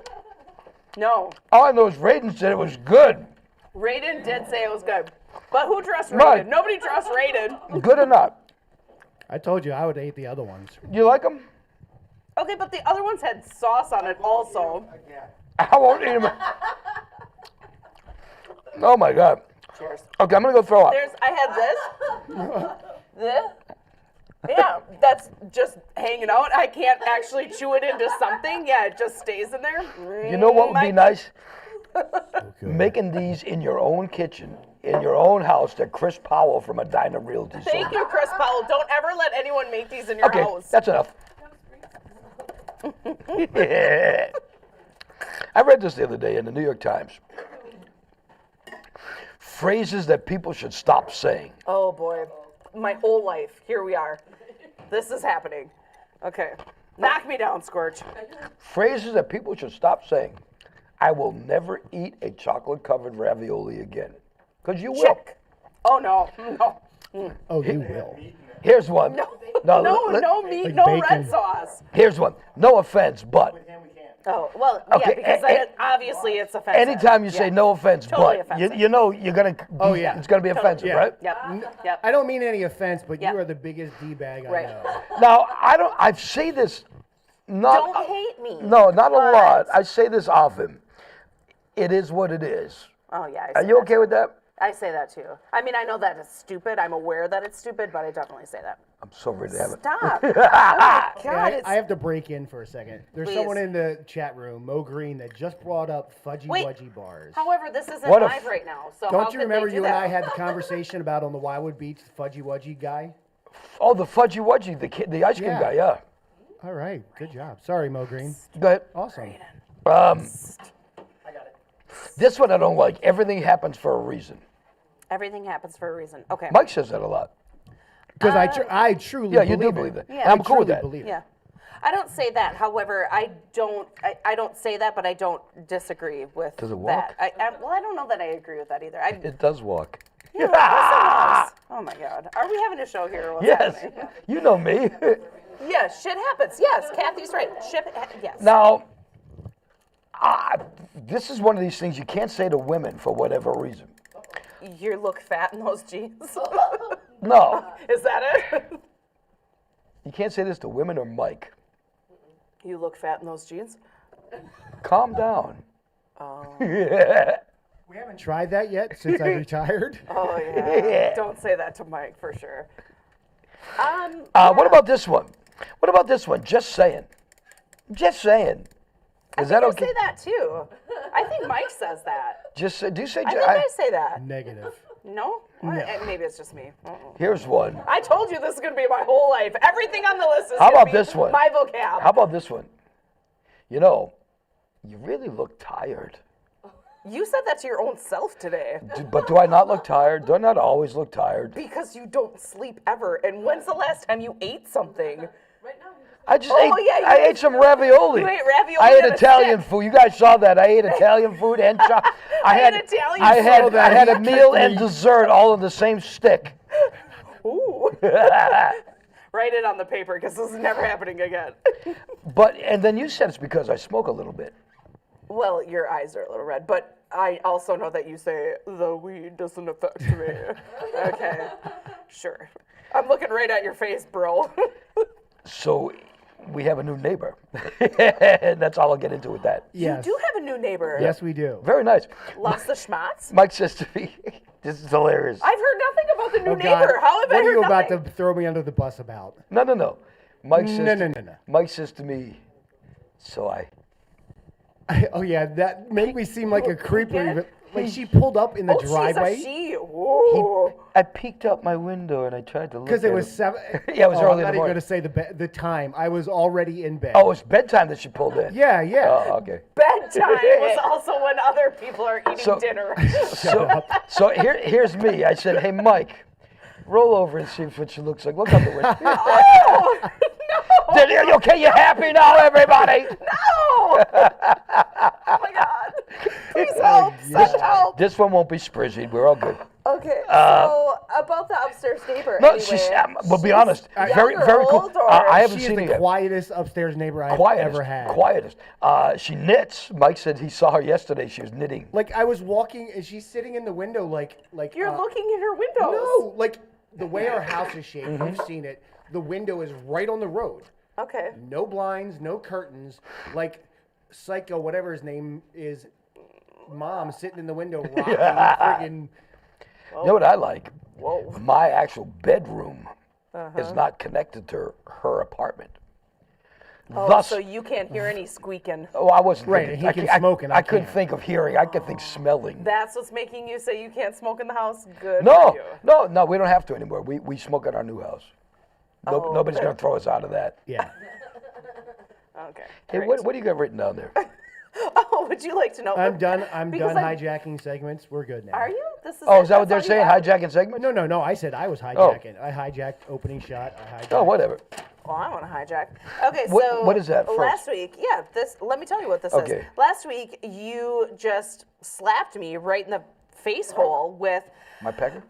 No. All I know is Raiden said it was good. Raiden did say it was good. But who trusts Right. Raiden? Nobody trusts Raiden. Good or not? I told you I would eat the other ones. You like them? Okay, but the other ones had sauce on it also. I won't eat them. Oh my God. Cheers. Okay, I'm gonna go throw up. I had this. This. Yeah, that's just hanging out. I can't actually chew it into something. Yeah, it just stays in there. You know what would be nice? Okay. Making these in your own kitchen, in your own house that Chris Powell from Edina Realty sold. Thank you, Chris Powell. Don't ever let anyone make these in your Okay, house. that's enough. I read this the other day in the New York Times. Phrases that people should stop saying. Oh boy, my whole life. Here we are. This is happening. Okay, knock me down, Scorch. Phrases that people should stop saying. I will never eat a chocolate-covered ravioli again. Because you will. Chick. Oh no, no, Oh, you will. Here's one. no, No, no meat, Like no bacon. red sauce. Here's one. No offense, but Oh well, Okay, yeah, because then obviously it's offensive. anytime you say Yeah. no offense, Totally but offensive. you know you're gonna. Oh, yeah. It's gonna be offensive, Yeah. right? Yep. I don't mean any offense, but Yep. you are the biggest D-bag I Right. know. Now I say this. Not. Don't hate me. No, not a but- lot. I say this often. It is what it is. Oh yeah. Are you okay with that? I say that too. I mean, I know that it's stupid. I'm aware that it's stupid, but I definitely say that. I'm so ready to have it. Stop. Oh my God, Hey, it's I have to break in for a second. There's Please. someone in the chat room, Mo Green, that just brought up Fudgy Wait. Wudgy bars. However, this isn't What a live f- right now, so how Don't you could remember they do you and that? I had the conversation about on the Wildwood Beach, the Fudgy Wudgy guy? Oh, the fudgy wudgy, the ice cream Yeah. guy. Yeah. All right, good job. Sorry, Mo Green. Go ahead. Awesome. This one I don't like. Everything happens for a reason. Everything happens for a reason. Okay. Mike says that a lot. Because I truly Yeah, you believe do believe it. that. Yeah. And I'm I cool with truly that. believe it. Yeah. I don't say that. However, I don't say that, but I don't disagree with Does it that. walk? Well, I don't know that I agree with that either. It does walk. Yeah, of course it does. Oh my God. Are we having a show here? Or what's Yes, happening? you know me. Yeah, shit happens. Yes, Kathy's right. Yes. Now, this is one of these things you can't say to women for whatever reason. You look fat in those jeans. No, Is that it? you can't say this to women or Mike. You look fat in those jeans? Calm down. We haven't tried that yet since I retired. Oh, yeah. Don't say that to Mike for sure. What about this one? What about this one? Just saying. Just saying. Is that I okay? say that too. I think Mike says that. Just do you say? I think I say that. Negative. No? Maybe it's just me. Here's one. I told you this is going to be my whole life. Everything on the list is How gonna about be this one? my vocab. How about this one? You know, you really look tired. You said that to your own self today. But do I not look tired? Do I not always look tired? Because you don't sleep ever. And when's the last time you ate something? Right now. I just Oh, ate. yeah, you I ate- ate some ravioli. you ate ravioli I ate on a Italian stick. food. You guys saw that. I ate Italian food and I ate Italian I had food. I had a meal and dessert all in the same stick. Ooh. Write it on the paper because this is never happening again. And then you said it's because I smoke a little bit. Well, your eyes are a little red, but I also know that you say the weed doesn't affect me. Okay, sure. I'm looking right at your face, bro. So we have a new neighbor. And that's all I'll get into with that. Yes. You do have a new neighbor. Yes, we do. Very nice. Loves the schmatz. Mike says to me, this is hilarious. I've heard nothing about the new Oh, God. neighbor. How have I What are heard you about nothing? to throw me under the bus about? No. Mike says No. Mike says to me, so Oh yeah, that made me seem like a creeper. Again? Even. Like she pulled up in the driveway She's a she. Ooh. I peeked out my window and I tried to look because at it was him. 7. Yeah, it was oh, early in I'm the not even morning. going to say the time. I was already in bed. Oh, it's bedtime that she pulled in. yeah. Oh, okay. Bedtime was also when other people are eating So- dinner. So here's me. I said, hey, Mike, roll over and see what she looks like. Look out the window. Oh, no. Okay, you happy now, everybody? No! Oh my God. Please help. Send help. This one won't be sprizzy. We're all good. Okay, so about the upstairs neighbor. No, anyway, she's. But be honest, very, young or very cool. old, or- I haven't She is seen her the yet. quietest upstairs neighbor I've Quietest. ever had. Quietest. She knits. Mike said he saw her yesterday. She was knitting. Like I was walking and she's sitting in the window like You're looking in her windows. No, like the way our house is shaped, Mm-hmm. you've seen it. The window is right on the road. Okay. No blinds, no curtains. Like Psycho, whatever his name is, mom sitting in the window rocking friggin' You know what I like? Whoa. My actual bedroom is not connected to her apartment. Oh, Thus, so you can't hear any squeaking. I wasn't Right, thinking. and he can smoke and I couldn't can't. think of hearing. I could think smelling. That's what's making you say you can't smoke in the house? Good No, for you. no, we don't have to anymore. We smoke at our new house. Nobody's going to throw us out of that. Yeah. Okay. Hey, great. what do you got written down there? Oh, would you like to know? I'm done Because hijacking segments. We're good now. Are you? This is Oh, it? is that what That's they're all you saying? got? Hijacking segment? No. I said I was hijacking. I hijacked opening shot. I hijacked. Oh, whatever. Well, I want to hijack. Okay, What is that first? Last week, let me tell you what this Okay. is. Last week, you just slapped me right in the face hole with, My pecker?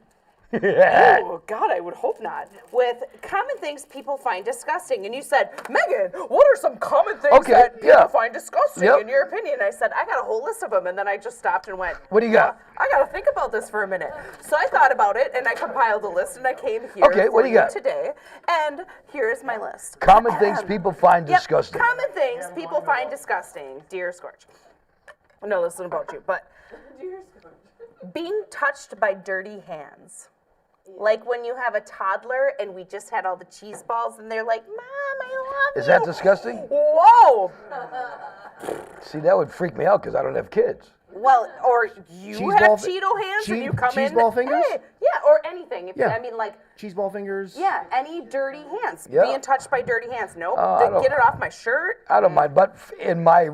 oh, God, I would hope not, with common things people find disgusting. And you said, Megan, what are some common things Okay, that people yeah. find disgusting Yep. in your opinion? I said, I got a whole list of them. And then I just stopped and went, What do you got? I got to think about this for a minute. So I thought about it, and I compiled a list, and I came here Okay, what for do you got? today. And here's my list. Common things people find Yep, disgusting. common things people find disgusting. Dear Scorch. No, this isn't about you, but being touched by dirty hands. Like when you have a toddler and we just had all the cheese balls and they're like, Mom, I love Is you. that disgusting? Whoa! See, that would freak me out because I don't have kids. Well, or you Cheese have ball- Cheeto hands and you come cheese in. ball fingers? Hey, yeah, or anything. If, Yeah. I mean, like, Cheese ball fingers. yeah, any dirty hands. Yeah. Being touched by dirty hands. Nope. I don't- Get it off my shirt. I don't mind, but in my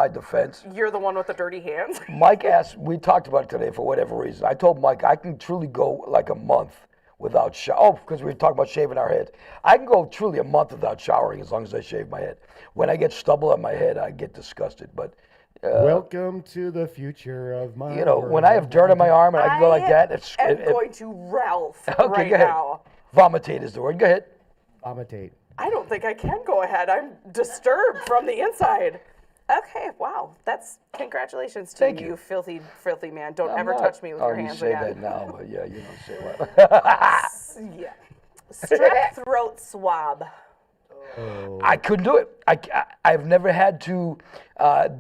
defense, You're the one with the dirty hands. Mike asked. We talked about it today for whatever reason. I told Mike I can truly go like a month without shower. Oh, because we were talking about shaving our head. I can go truly a month without showering as long as I shave my head. When I get stubble on my head, I get disgusted. But Welcome to the future of my. you know, world. when I have dirt on my arm and I can go like that, I'm going to Ralph okay. right Go ahead. now. Vomitate is the word. Go ahead. Vomitate. I don't think I can go ahead. I'm disturbed from the inside. Okay, wow. That's congratulations to Thank you, you. filthy man. Don't I'm ever not- touch me with your hands You say again. that now, but yeah, you don't say what. Yeah. Strep throat swab. I couldn't do it. I've never had to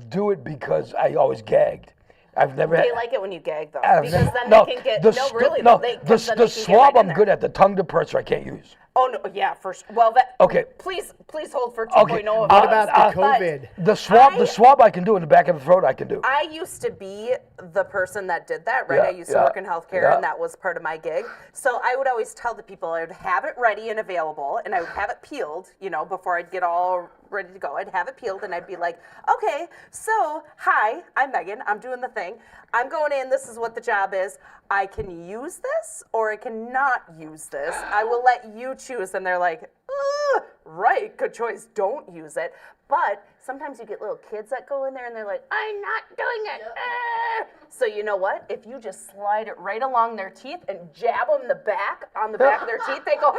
do it because I always gagged. I've never They had. like it when you gag though, I've because never- then no, they can get the no st- really no, though. They, the 'cause then the they can get swab right in I'm good there. at. The tongue depressor I can't use. Oh no, yeah, well that. Okay. Please hold for 2.0 Okay, of what us. about the But COVID? The swab I can do in the back of the throat. I can do. I used to be the person that did that, right? Yeah, I used to yeah, work in healthcare, yeah. and that was part of my gig. So I would always tell the people I would have it ready and available, and I would have it peeled, you know, before I'd get all ready to go. I'd have it peeled, and I'd be like, okay, so hi, I'm Megan. I'm doing the thing. I'm going in. This is what the job is. I can use this, or I cannot use this. I will let you choose. And they're like, right, good choice. Don't use it. But sometimes you get little kids that go in there and they're like, I'm not doing it. So you know what? If you just slide it right along their teeth and jab them on the back of their teeth, they go,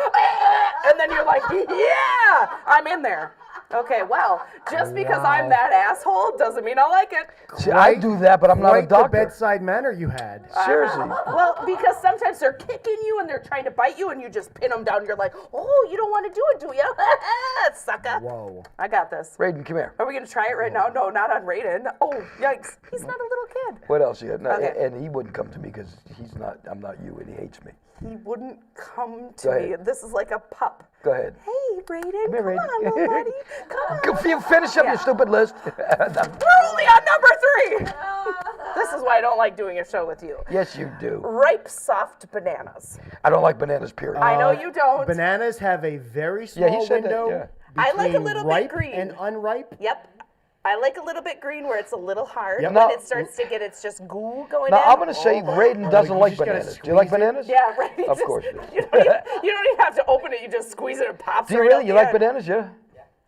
and then you're like, yeah, I'm in there. Okay, well, just because I'm that asshole doesn't mean I like it. See, I do that, but I'm not a Quite the doctor. bedside manner you had. Seriously. Well, because sometimes they're kicking you and they're trying to bite you and you just pin them down. You're like, oh, you don't want to do it, do you? Sucker. Whoa. I got this. Raiden, come here. Are we going to try it right now? No, not on Raiden. Oh, yikes. He's not a little kid. What else you got? No, Okay. And he wouldn't come to me because I'm not you, and he hates me. He wouldn't come Go to me. ahead. This is like a pup. Go ahead. Hey, Raiden. Come here, Raiden. on, little buddy. Come on. You finish up Yeah. your stupid list. We're only on number 3. This is why I don't like doing a show with you. Yes, you do. Ripe, soft bananas. I don't like bananas, period. I know you don't. Bananas have a very Yeah, he small said that, window. yeah. I like a between little bit ripe green. and unripe. Yep. I like a little bit green where it's a little hard. Yep. When No. it starts to get, it's just goo going Now, in. I'm going to say Raiden doesn't you like just gotta bananas. Do you like squeeze it? bananas? Yeah, right. You Of just- course you do. You don't even have to open it. You just squeeze it and it pops Do you right really? out You the like end. bananas, yeah?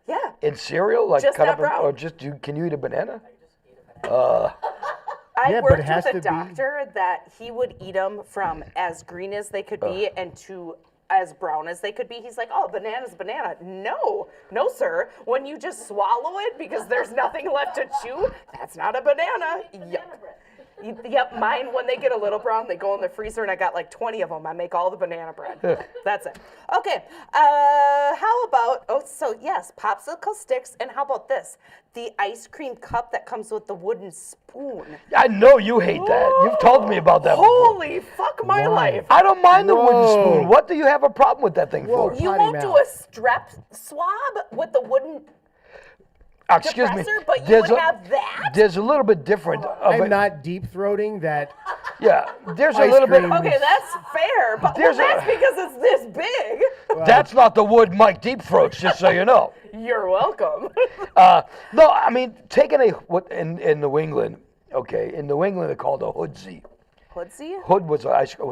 Yeah. In cereal, like Just cut not up, in- brown. or just can you eat a banana? I Yeah, but worked it has with a to be- doctor that he would eat them from as green as they could be and to as brown as they could be. He's like, oh, banana's banana. No, sir. When you just swallow it because there's nothing left to chew, that's not a banana. Yep, mine, when they get a little brown, they go in the freezer, and I got like 20 of them. I make all the banana bread. That's it. Okay, how about, yes, popsicle sticks, and how about this? The ice cream cup that comes with the wooden spoon. I know you hate that. You've told me about that before. Holy fuck my life. I don't mind the wooden Whoa. spoon. What do you have a problem with that thing Whoa. for? You Potty won't do mouth. a strep swab with the wooden Excuse me. depressor, but you There's would a- have that? There's a little bit different. Of I'm it. not deep throating that. Yeah, there's a Ice little bit. cream. Okay, that's fair, but There's that's a- because it's this big. That's not the wood Mike Deep Throats, just so you know. You're welcome. No, I mean, taking what in New England, okay, in New England they called a hoodsie. Hoodsie? Hood was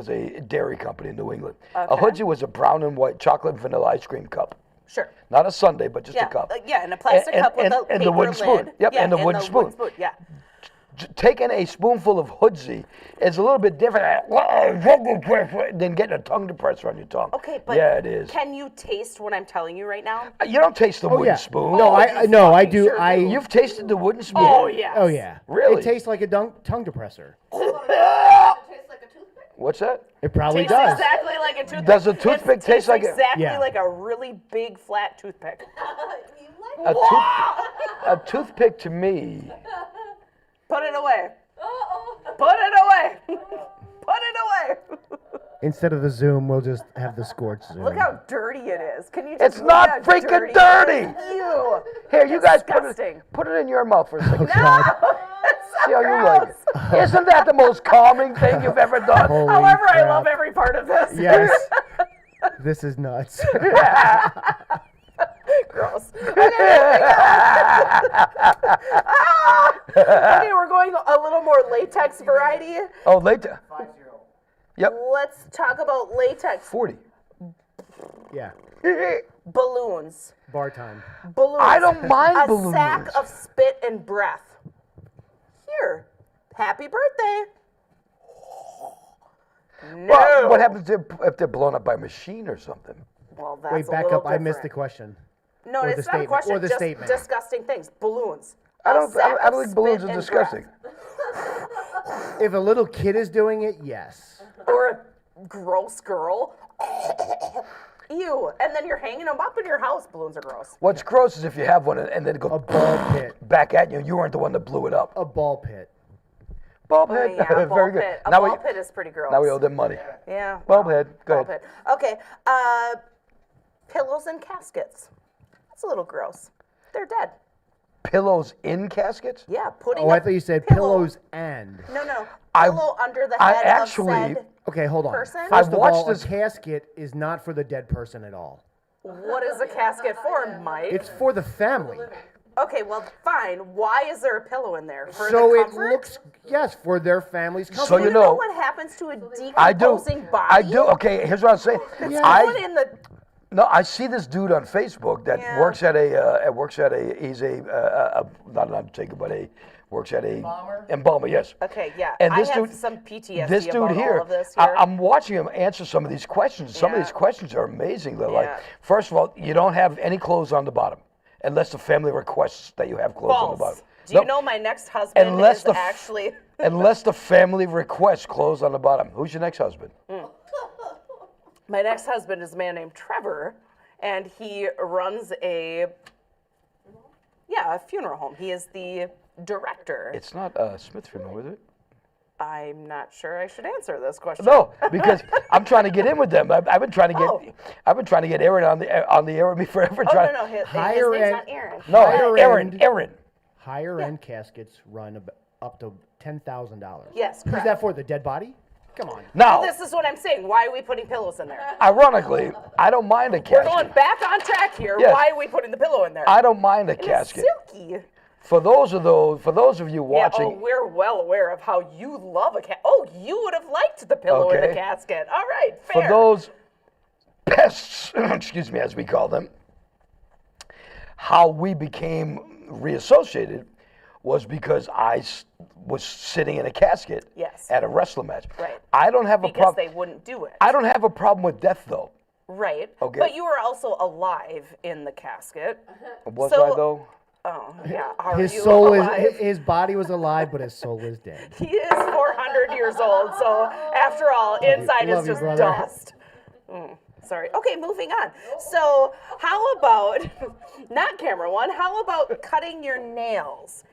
a dairy company in New England. A Okay. hoodsie was a brown and white chocolate and vanilla ice cream cup. Sure. Not a sundae, but just Yeah, a cup. yeah, in a plastic cup with a and the paper wooden spoon. lid. Yep, Yeah, and the wooden spoon. Yeah. Taking a spoonful of hoodsie is a little bit different than getting a tongue depressor on your tongue. Okay, but yeah, it is. can you taste what I'm telling you right now? You don't taste the Oh wooden yeah. spoon. No, I fucking do. sure I. do. You've tasted the wooden spoon. Oh, yes. Oh yeah. Really? It tastes like a tongue depressor. What's that? It probably Tastes does. exactly like a toothpick. Does a toothpick It taste like a- exactly Yeah. like a really big flat toothpick? A toothpick to me. Put it away. Put it away. Put it away. Instead of the Zoom, we'll just have the scorch Zoom. Look how dirty it is. Can you just It's look not how freaking dirty it dirty. is? Ew. Here, you guys Disgusting. put it in your mouth for a second. No, it's See how you like it. Isn't that the most calming thing you've ever done? Holy However, I crap. love every part of this. Yes. This is nuts. Gross. Okay, we're going a little more latex variety. Oh, later. 5-0. Yep. Let's talk about latex 40. Yeah. balloons. Bar time. Balloons. I don't mind a balloons. sack of spit and breath. Here, happy birthday. No. Well, what happens if they're blown up by a machine or something? Well, that's Wait, a back little up. I missed the different. question. No, or it's the not a statement, question. or the just statement. disgusting things. Balloons. I A don't sack of think balloons spit are and disgusting. breath. If a little kid is doing it, yes. Or a gross girl. Ew. And then you're hanging them up in your house. Balloons are gross. What's gross is if you have one and then it A goes ball pit. back at you. You weren't the one that blew it up. A ball pit. Bulb Oh, head. yeah, a ball Very good. pit. A Now ball we, pit is pretty gross. now we owe them money. Yeah. Bulb wow. head. Go Ball ahead. pit. Okay. Pillows and caskets. That's a little gross. They're dead. Pillows in caskets? Yeah. Putting. Oh, a I thought you said pillow- pillows and. No. I- Pillow under the I head actually- of said. Okay, hold on. Person? First I've of watched all, this- a casket is not for the dead person at all. What is a casket for, Mike? It's for the family. Okay, well, fine. Why is there a pillow in there? For So the it comfort? looks, yes, for their family's comfort. So Do you you know know- what happens to a I do. decomposing body? I do. Okay, here's what I'm saying. Put I in the. no, I see this dude on Facebook that Yeah. works at he's not an undertaker, but works at a embalmer. Yes. Okay, yeah. And I this have dude- some PTSD This dude about here, all of this here. I'm watching him answer some of these questions. Some of Yeah. these questions are amazing. They're like, Yeah. first of all, you don't have any clothes on the bottom, unless the family requests that you have clothes on the bottom. False. Do you Nope. know my next husband Unless is the actually. unless the family requests clothes on the bottom. Who's your next husband? My next husband is a man named Trevor, and he runs a funeral home. He is the director. It's not Smithfield, is it? I'm not sure I should answer this question. No, because I'm trying to get in with them. I've been trying to get, Oh. I've been trying to get Aaron on the air with me forever. Oh, trying, no. His Higher name's end- not Aaron. No, Higher Aaron, end. Aaron. Higher end caskets run up to $10,000. Yes, Who's correct. that for? The dead body? Come on. Now, This is what I'm saying. Why are we putting pillows in there? ironically, I don't mind a We're going casket. back on track here. Yes. Why are we putting the pillow in there? I don't mind a It's casket. silky. For those of you Yeah, watching, we're well aware of how you love a cat. Oh, you would have liked the pillow in the Okay. casket. All right, for fair. those pests, excuse me, as we call them, how we became reassociated was because I was sitting in a casket Yes. at a wrestling match. Right. I don't have a because problem. they wouldn't do it. I don't have a problem with death though. Right. Okay. But you were also alive in the casket. Was So- I though? Oh, yeah. Are His you soul alive? his body was alive, but his soul is dead. He is 400 years old, so after all, inside Love is you, just brother. dust. Sorry. Okay, moving on. So, how about, not camera one, how about cutting your nails?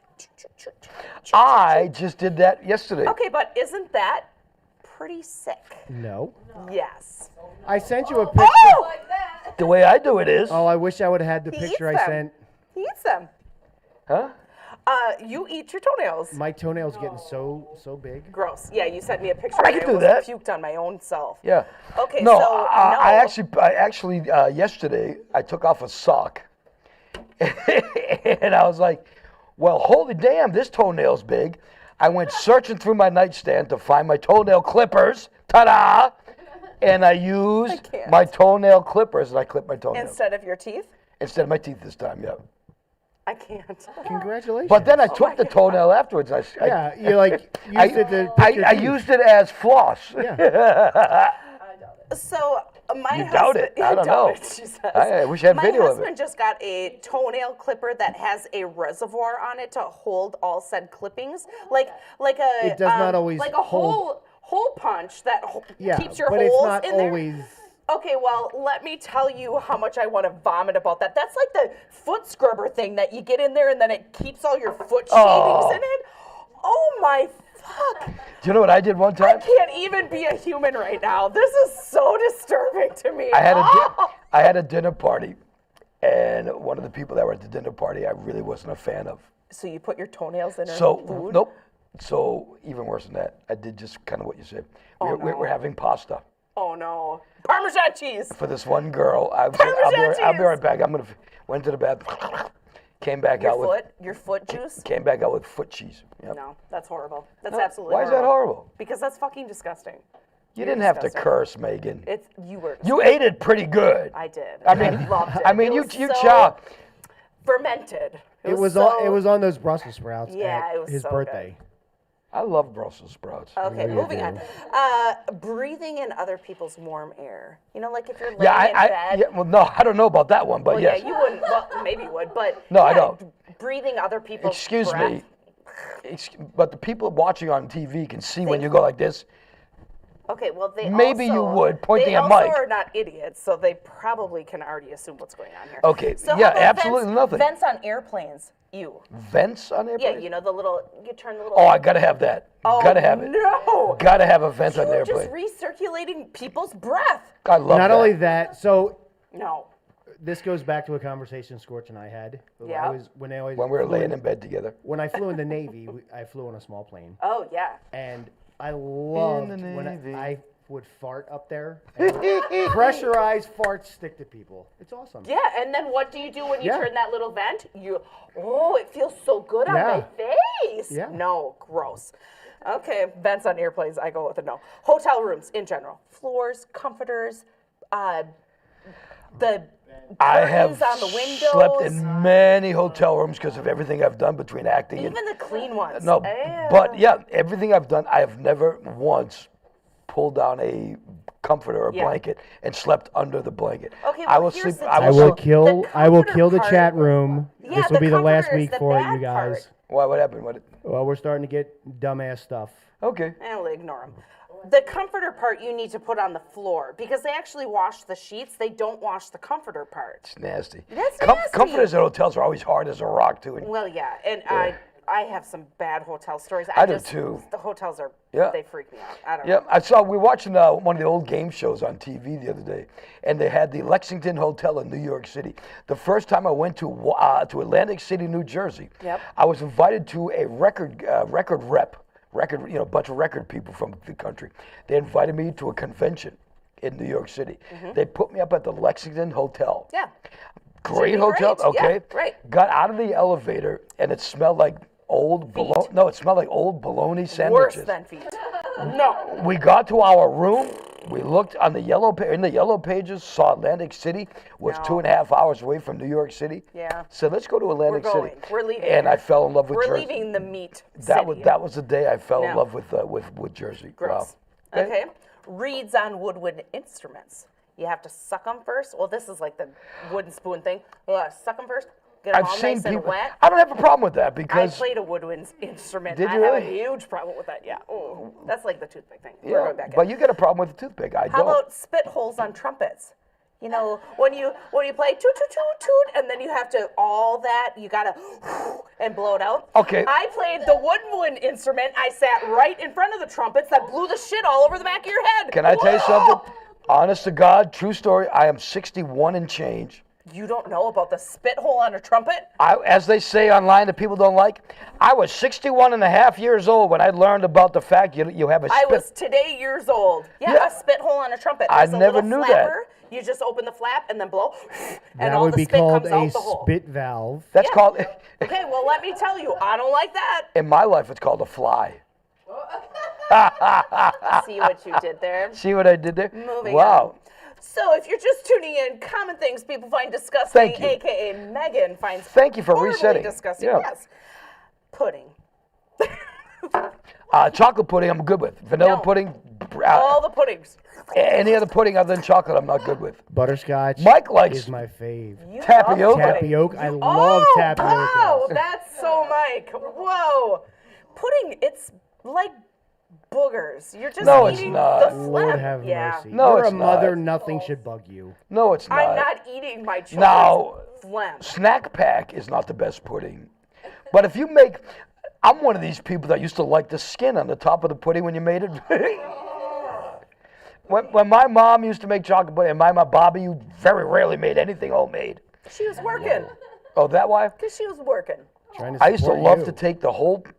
I just did that yesterday. Okay, but isn't that pretty sick? No. Yes. I sent you a picture. Oh! The way I do it is, Oh, I wish I would have had the He eats picture I them. sent. He eats them. huh? You eat your toenails. My toenails getting so big. Gross. Yeah, you sent me a picture. I and can do almost that. Puked on my own self. Yeah. Okay, No, so I actually yesterday I took off a sock, and I was like, "Well, holy damn, this toenail's big." I went searching through my nightstand to find my toenail clippers. Ta-da! And I used can't. my toenail clippers, and I clipped my toenails Instead of your teeth? instead of my teeth this time. Yeah. I can't. Congratulations. But then I took the toenail afterwards. yeah, you like used it to pick your I teeth. used it as floss. Yeah. So my You husband, doubt it. I don't know. It, she says. I wish I had my video of it. husband just got a toenail clipper that has a reservoir on it to hold all said clippings, like a. It does not always like a hold- hole punch that Yeah, keeps your but holes it's not in there. always. Okay, well, let me tell you how much I want to vomit about that. That's like the foot scrubber thing that you get in there and then it keeps all your foot shavings in it. Oh my fuck. Do you know what I did one I time? can't even be a human right now. This is so disturbing to me. I Oh! had a dinner party, and one of the people that were at the dinner party I really wasn't a fan of. So you put your toenails in her So food? nope, So even worse than that, I did just kind of what you said. We're having pasta Oh no. Parmesan cheese. for this one girl. I'll be Parmesan right back. Went to the bathroom, came back out with Your foot juice? came back out with foot cheese. Yep. No, that's horrible. That's absolutely Why is that horrible? Because that's fucking disgusting. You didn't have to curse, Megan. You You ate it pretty good. I did. I mean, loved it. I mean, It you was you so chow. fermented. It was on those Brussels sprouts Yeah, at it was his so birthday. I love Brussels sprouts. Okay, you moving do. on. Breathing in other people's warm air. You know, like if you're laying Yeah, in bed. well, no, I don't know about that one, but Well, yes. yeah, you wouldn't. Well, maybe you would, but No, I yeah, don't. Breathing other people's Excuse breath. me. But the people watching on TV can see when you go like this. Okay, well they Maybe also, you would, pointing they at also Mike. are not idiots, so they probably can already assume what's going on here. Okay, So yeah, how about absolutely vents, nothing. Vents on airplanes. You. Vents on Yeah, airplanes? you know the little. You turn the little. Oh, I gotta have that. Oh, Gotta have it. No. Gotta have a vent on the You're just airplane. recirculating people's breath. I love Not that. only that, so No. this goes back to a conversation Scorch and I had. Yeah. When when we were laying in bed together. When I flew in the Navy, I flew on a small plane, Oh yeah. and I loved the when Navy. I would fart up there. And pressurized farts stick to people. It's awesome. Yeah, and then what do you do when you Yeah. turn that little vent? It feels so good on Yeah. my face. Yeah. No, gross. Okay, vents on airplanes, I go with a no. Hotel rooms in general. Floors, comforters, the I have curtains on the windows. slept in many hotel rooms because of everything I've done between acting and even the clean ones. no, Eh. but yeah, everything I've done, I have never once pulled down a comforter or Yeah. blanket and slept under the blanket. Okay, I well, will here's sleep. the I I will. will The kill. I will comforter kill the part- chat room. Yeah, This will the be the last comforter is week the for it, bad you guys. part. Why? What happened? Well, we're starting to get dumbass stuff. Okay. And we'll ignore them. The comforter part you need to put on the floor because they actually wash the sheets. They don't wash the comforter part. It's nasty. That's nasty. Comforters at hotels are always hard as a rock too. And Well, yeah, and I have some bad hotel stories. I do too. The hotels are, Yeah. they freak me out. I don't yeah, know. we were watching one of the old game shows on TV the other day, and they had the Lexington Hotel in New York City. The first time I went to Atlantic City, New Jersey, Yep. I was invited to a record bunch of record people from the country. They invited me to a convention in New York City. They put me up at the Lexington Hotel. Yeah. Great be hotel, great. Yeah, okay? right. Got out of the elevator, and it smelled like old bologna. No, it smelled like old bologna Worse sandwiches. than feet. No. We got to our room. We looked on the in the yellow pages, saw Atlantic City was No. 2.5 hours away from New York City. Yeah. So let's go to Atlantic We're going. City. We're leaving And there. I fell in love with We're Jersey. leaving the meat That city. was the day I fell in No. love with Jersey. Gross. Wow. Okay. Reeds on woodwind instruments. You have to suck them first. Well, this is like the wooden spoon thing. Suck them first. Get them I've all seen nice and people. wet. I don't have a problem with that I because played a woodwind instrument. Did I you have a really? huge problem with that. Yeah. Oh, that's like the toothpick thing. We're yeah, going back in. but you got a problem with the toothpick. I How don't. about spit holes on trumpets? You know, when you play toot toot toot toot, and then you have to all that you gotta and blow it out. Okay. I played the woodwind instrument. I sat right in front of the trumpets that blew the shit all over the back of your head. Can I tell you something? Honest to God, true story. I am 61 and change. You don't know about the spit hole on a trumpet? As they say online that people don't like, I was 61 and a half years old when I learned about the fact you have a I spit. was today years old. Yeah, Yeah. a spit hole on a trumpet. I There's a never little knew that. flapper. You just open the flap and then blow, and That all would the be spit called comes a out the hole. spit valve. That's Yeah. called, Okay, well let me tell you, I don't like that. in my life, it's called a fly. See what you did there? See what I did there? Moving Wow. on. So if you're just tuning in, common things people find disgusting, Thank you. aka Megan finds Thank you for horribly resetting. disgusting. Yeah. Yes. Pudding. Chocolate pudding, I'm good with. Vanilla No. pudding, All the puddings. any other pudding other than chocolate, I'm not good with. Butterscotch Mike likes is my fave. You Tapioca. love pudding. Tapioca. I love Oh, tapioca. wow, that's so Mike. Whoa. Pudding, it's like boogers. You're just No, it's eating not. the Lord phlegm. have Yeah. mercy. No, You're it's a mother. not. Nothing should bug you. No, it's not. I'm not eating my children's Now, phlegm. Snack Pack is not the best pudding. But if you make, I'm one of these people that used to like the skin on the top of the pudding when you made it. when my mom used to make chocolate pudding, and my mom, Bobby, you very rarely made anything homemade. She was working. Oh, that why? Because she was working. Trying to I used to support love you. to take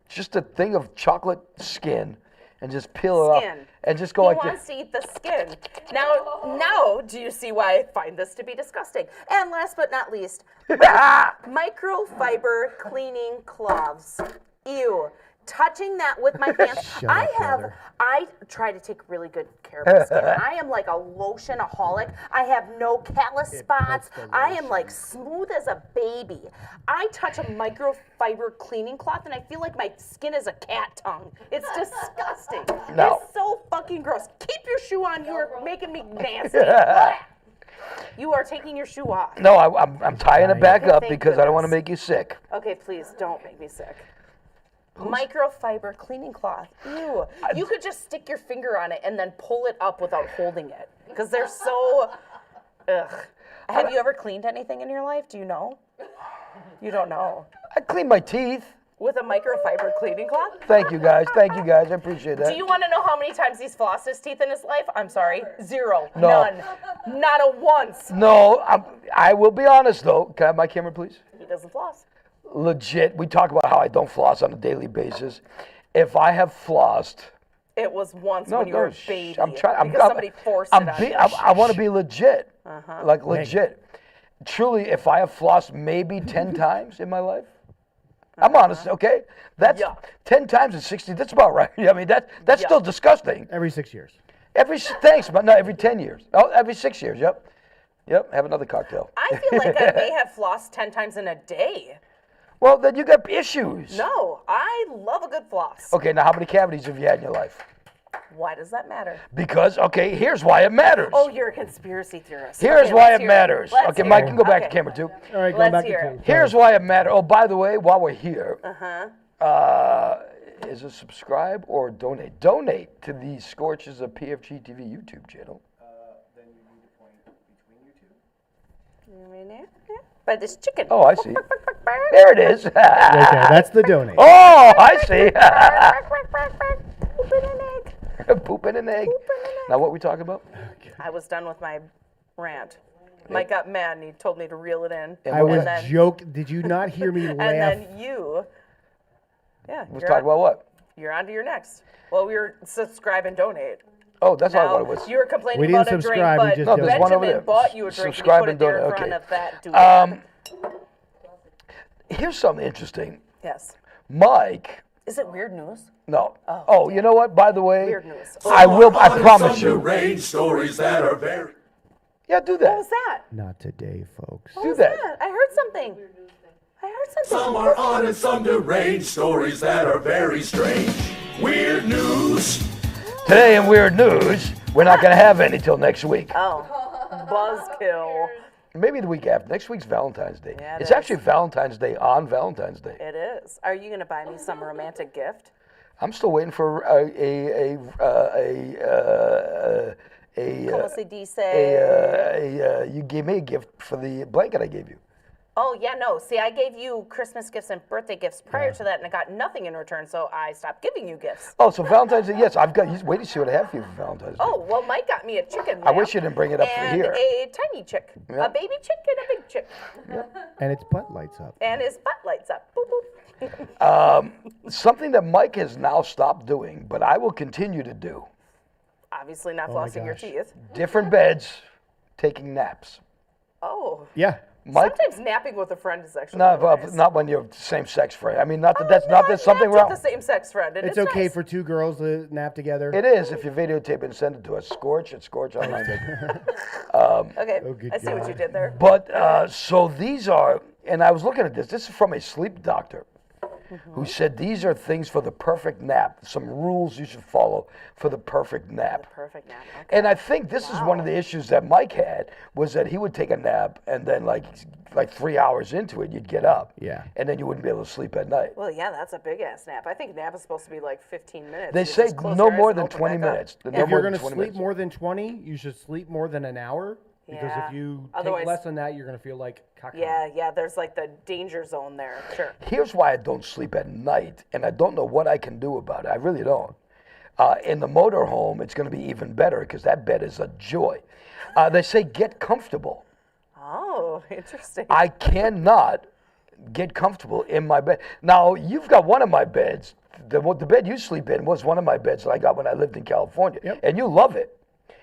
just a thing of chocolate skin and just peel it Skin. off and just go He like wants this. to eat the skin. Now, do you see why I find this to be disgusting? And last but not least, microfiber cleaning cloths. Ew. Touching that with my hands. Shut up, brother. I try to take really good care of my skin. I am like a lotionaholic. I have no callus spots. puts the I am like smooth as a baby. I touch a microfiber cleaning cloth and I feel like my skin is a cat tongue. It's disgusting. No. It's so fucking gross. Keep your shoe on. You are making me nasty. You are taking your shoe off. No, I'm tying it back Okay, up thank because I don't want to goodness. make you sick. Okay, please don't make me sick. Microfiber cleaning cloth. Ew. You could just stick your finger on it and then pull it up without holding it. Because they're so. Ugh. Have you ever cleaned anything in your life? Do you know? You don't know. I clean my teeth. With a microfiber cleaning cloth? Thank you guys. Thank you guys. I appreciate that. Do you want to know how many times he's flossed his teeth in his life? I'm sorry. 0. No. None. Not a once. No, I will be honest though. Can I have my camera, please? He doesn't floss. Legit. We talk about how I don't floss on a daily basis. If I have flossed, It was once when you were a baby. I'm trying. Because somebody forced it on you. I want to be legit. Like legit. Truly, if I have flossed maybe 10 times in my life, I'm honest. Okay, that's Yuck. 10 times in 60. That's about right. I mean that's still disgusting. Every 6 years. Thanks, but not every 10 years. Oh, every 6 years. Yep. Have another cocktail. I feel like I may have flossed 10 times in a day. Well, then you got issues. No, I love a good floss. Okay, now how many cavities have you had in your life? Why does that matter? Because, okay, here's why it matters. Oh, you're a conspiracy theorist. Here's Okay, why let's it hear matters. Let's Okay, hear Mike, it. you can go back to Okay. camera 2. All right, going Let's back hear to it. two. Here's why it matters. Oh, by the way, while we're here, is it subscribe or donate? Donate to the Scorches of PFG-TV YouTube channel. Then you need to point between you two. By this chicken. Oh, I see. There it is. Right there. That's the donate. Oh, I see. Open an egg. Poop in an egg. Now, what we talking about? I was done with my rant. Mike got mad and he told me to reel it in. I was then, Did you not hear me laugh? And then you. Yeah. Let's talk about what? You're on to your next. Well, we were subscribe and donate. Oh, that's all I Now, wanted was. you were complaining We didn't about a drink, subscribe, we but just No, there's one over Benjamin there. bought you a drink Subscribe and he put and it there in donate, front okay. of that dude. Here's something interesting. Yes. Mike. Is it weird news? No. Oh, you know what? By the way, Weird news. I promise you. Range stories that are very. Yeah, do What that. was that? Not today, folks. What Do was that. I heard something. I heard something. Some are odd and some deranged stories that are very strange. Weird news. Today in Weird News, we're not going to have any till next week. Oh, buzzkill. Maybe the week after. Next week's Valentine's Day. Yeah, it It's is. actually Valentine's Day on Valentine's Day. It is. Are you gonna buy me some romantic gift? I'm still waiting for Como se dice? you gave me a gift for the blanket I gave you. Oh yeah, no. See, I gave you Christmas gifts and birthday gifts prior to that, and I got nothing in return, so I stopped giving you gifts. Oh, so Valentine's Day, yes, I've got, wait to see what I have for you for Valentine's Day. Oh well, Mike got me a chicken. I wish lamb you didn't bring it up for and here. a tiny chick, Yeah. a baby chick, and a big chick, And its butt lights up. and his butt lights up. Boop, boop. Something that Mike has now stopped doing, but I will continue to do. Obviously not my flossing your gosh. teeth. Different beds, taking naps. Oh. Yeah. Mike, Sometimes napping with a friend is actually no, really nice. not when you're same-sex friend. I mean, not that Oh, that's not no, there's something napped wrong. with the same sex friend. And It's okay nice. for two girls to nap together. It is if you videotape it and send it to us. Scorch at Online. Okay, Oh, good I see what God. you did there. But so these are, and I was looking at this. This is from a sleep doctor who said these are things for the perfect nap. Some rules you should follow for the perfect nap. Perfect nap. Okay. And I think this is one of the issues that Mike had was that he would take a nap and then like 3 hours into it you'd get up. Yeah. And then you wouldn't be able to sleep at night. Well, yeah, that's a big ass nap. I think nap is supposed to be like 15 minutes. They You say just close no your eyes more and than open 20 back up. minutes. No If more you're than going to 20 sleep minutes. more than 20, you should sleep more than an hour. Because Yeah. if you Otherwise- take less than that, you're going to feel like caca. Yeah, there's like the danger zone there. Sure. Here's why I don't sleep at night, and I don't know what I can do about it. I really don't. In the motorhome, it's going to be even better because that bed is a joy. They say get comfortable. Oh, interesting. I cannot get comfortable in my bed. Now, you've got one of my beds. The bed you sleep in was one of my beds that I got when I lived in California. Yep. And you love it.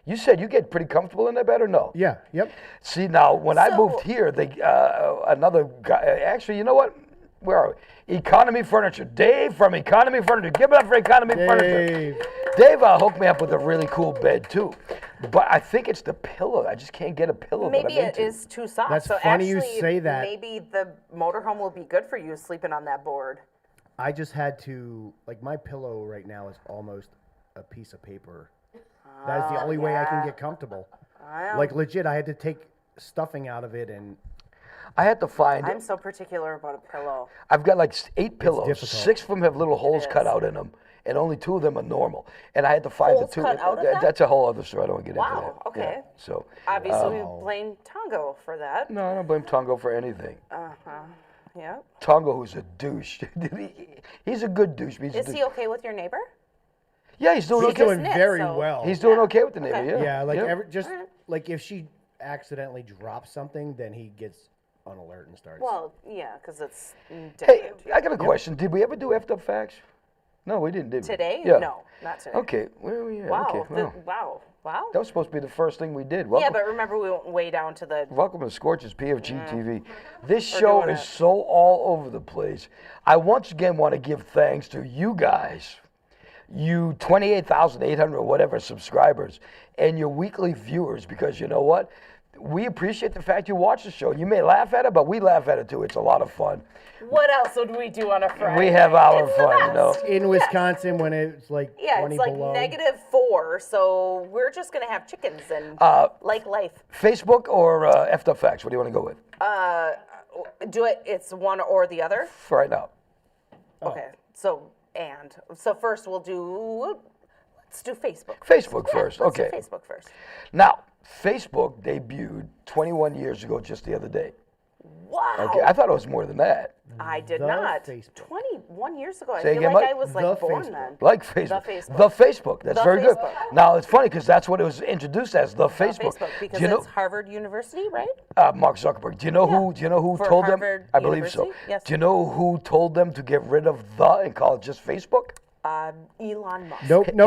You said you get pretty comfortable in that bed or no? Yeah. Yep. See, now, when I So- moved here, another guy, actually, you know what? Where are we? Economy Furniture. Dave from Economy Furniture. Give it up for Economy Furniture. Dave. Dave hooked me up with a really cool bed, too. But I think it's the pillow. I just can't get a pillow Maybe that I'm it into. is too soft. That's so funny you actually, say that. Maybe the motorhome will be good for you sleeping on that board. I just had to, like, my pillow right now is almost a piece of paper. That is the only way I can yeah. get comfortable. Wow. Like, legit, I had to take stuffing out of it, and I had to find. I'm so particular about a pillow. I've got like 8 pillows. difficult. 6 of them have little holes cut is. out in them, and only 2 of them are normal. And I had to find Holes the 2. cut out of that- that? That's a whole other story. I don't want to get into Wow, that. okay. Yeah, so Obviously, we blame Tongo for that. no, I don't blame Tongo for anything. Yeah. Tongo, who's a douche. He's a good douche. But he's a Is douche. he okay with your neighbor? Yeah, he's doing he's okay. doing knit, very so- well. He's doing okay with the neighbor. Okay. Yeah. yeah, like, Yeah. like, if she accidentally drops something, then he gets on alert and starts. Well, yeah, because it's Hey, different. I got a question. Did we ever do effed up facts? No, we didn't, did we? Today? Yeah. No, not today. Okay. Well, yeah. Wow. Okay. Well, Wow. that was supposed to be the first thing we did. Yeah, Welcome. but remember we went way down to the. Welcome to Scorch's PFG-TV. This We're show doing is it. so all over the place. I once again want to give thanks to you guys, you 28,800 or whatever subscribers, and your weekly viewers, because you know what? We appreciate the fact you watch the show. You may laugh at it, but we laugh at it too. It's a lot of fun. What else would we do on a Friday? We have our It's the fun, you know. best. in Wisconsin, when it's like Yeah, 20 it's like below. -4, so we're just gonna have chickens and like life. Facebook or effed up facts? What do you want to go with Do it. It's one or the other. for right now? Okay. So first we'll do. Let's do Facebook. Facebook Yeah, first. let's Okay. do Facebook first. Now, Facebook debuted 21 years ago, just the other day. Wow. Okay, I thought it was more than that. I did The not. Facebook. 21 years ago. I Say feel again, like Mike? I was The like born Facebook. then. Like Facebook. Facebook. The Facebook. That's The very good. Facebook. Now, it's funny because that's what it was introduced as, the Facebook. Facebook, because Do you know, it's Harvard University, right? Mark Zuckerberg. Do you know who? Do you know who For told them? Harvard I believe so. University? Yes. Do you know who told them to get rid of the and call it just Facebook? Elon Musk. Nope. Do Do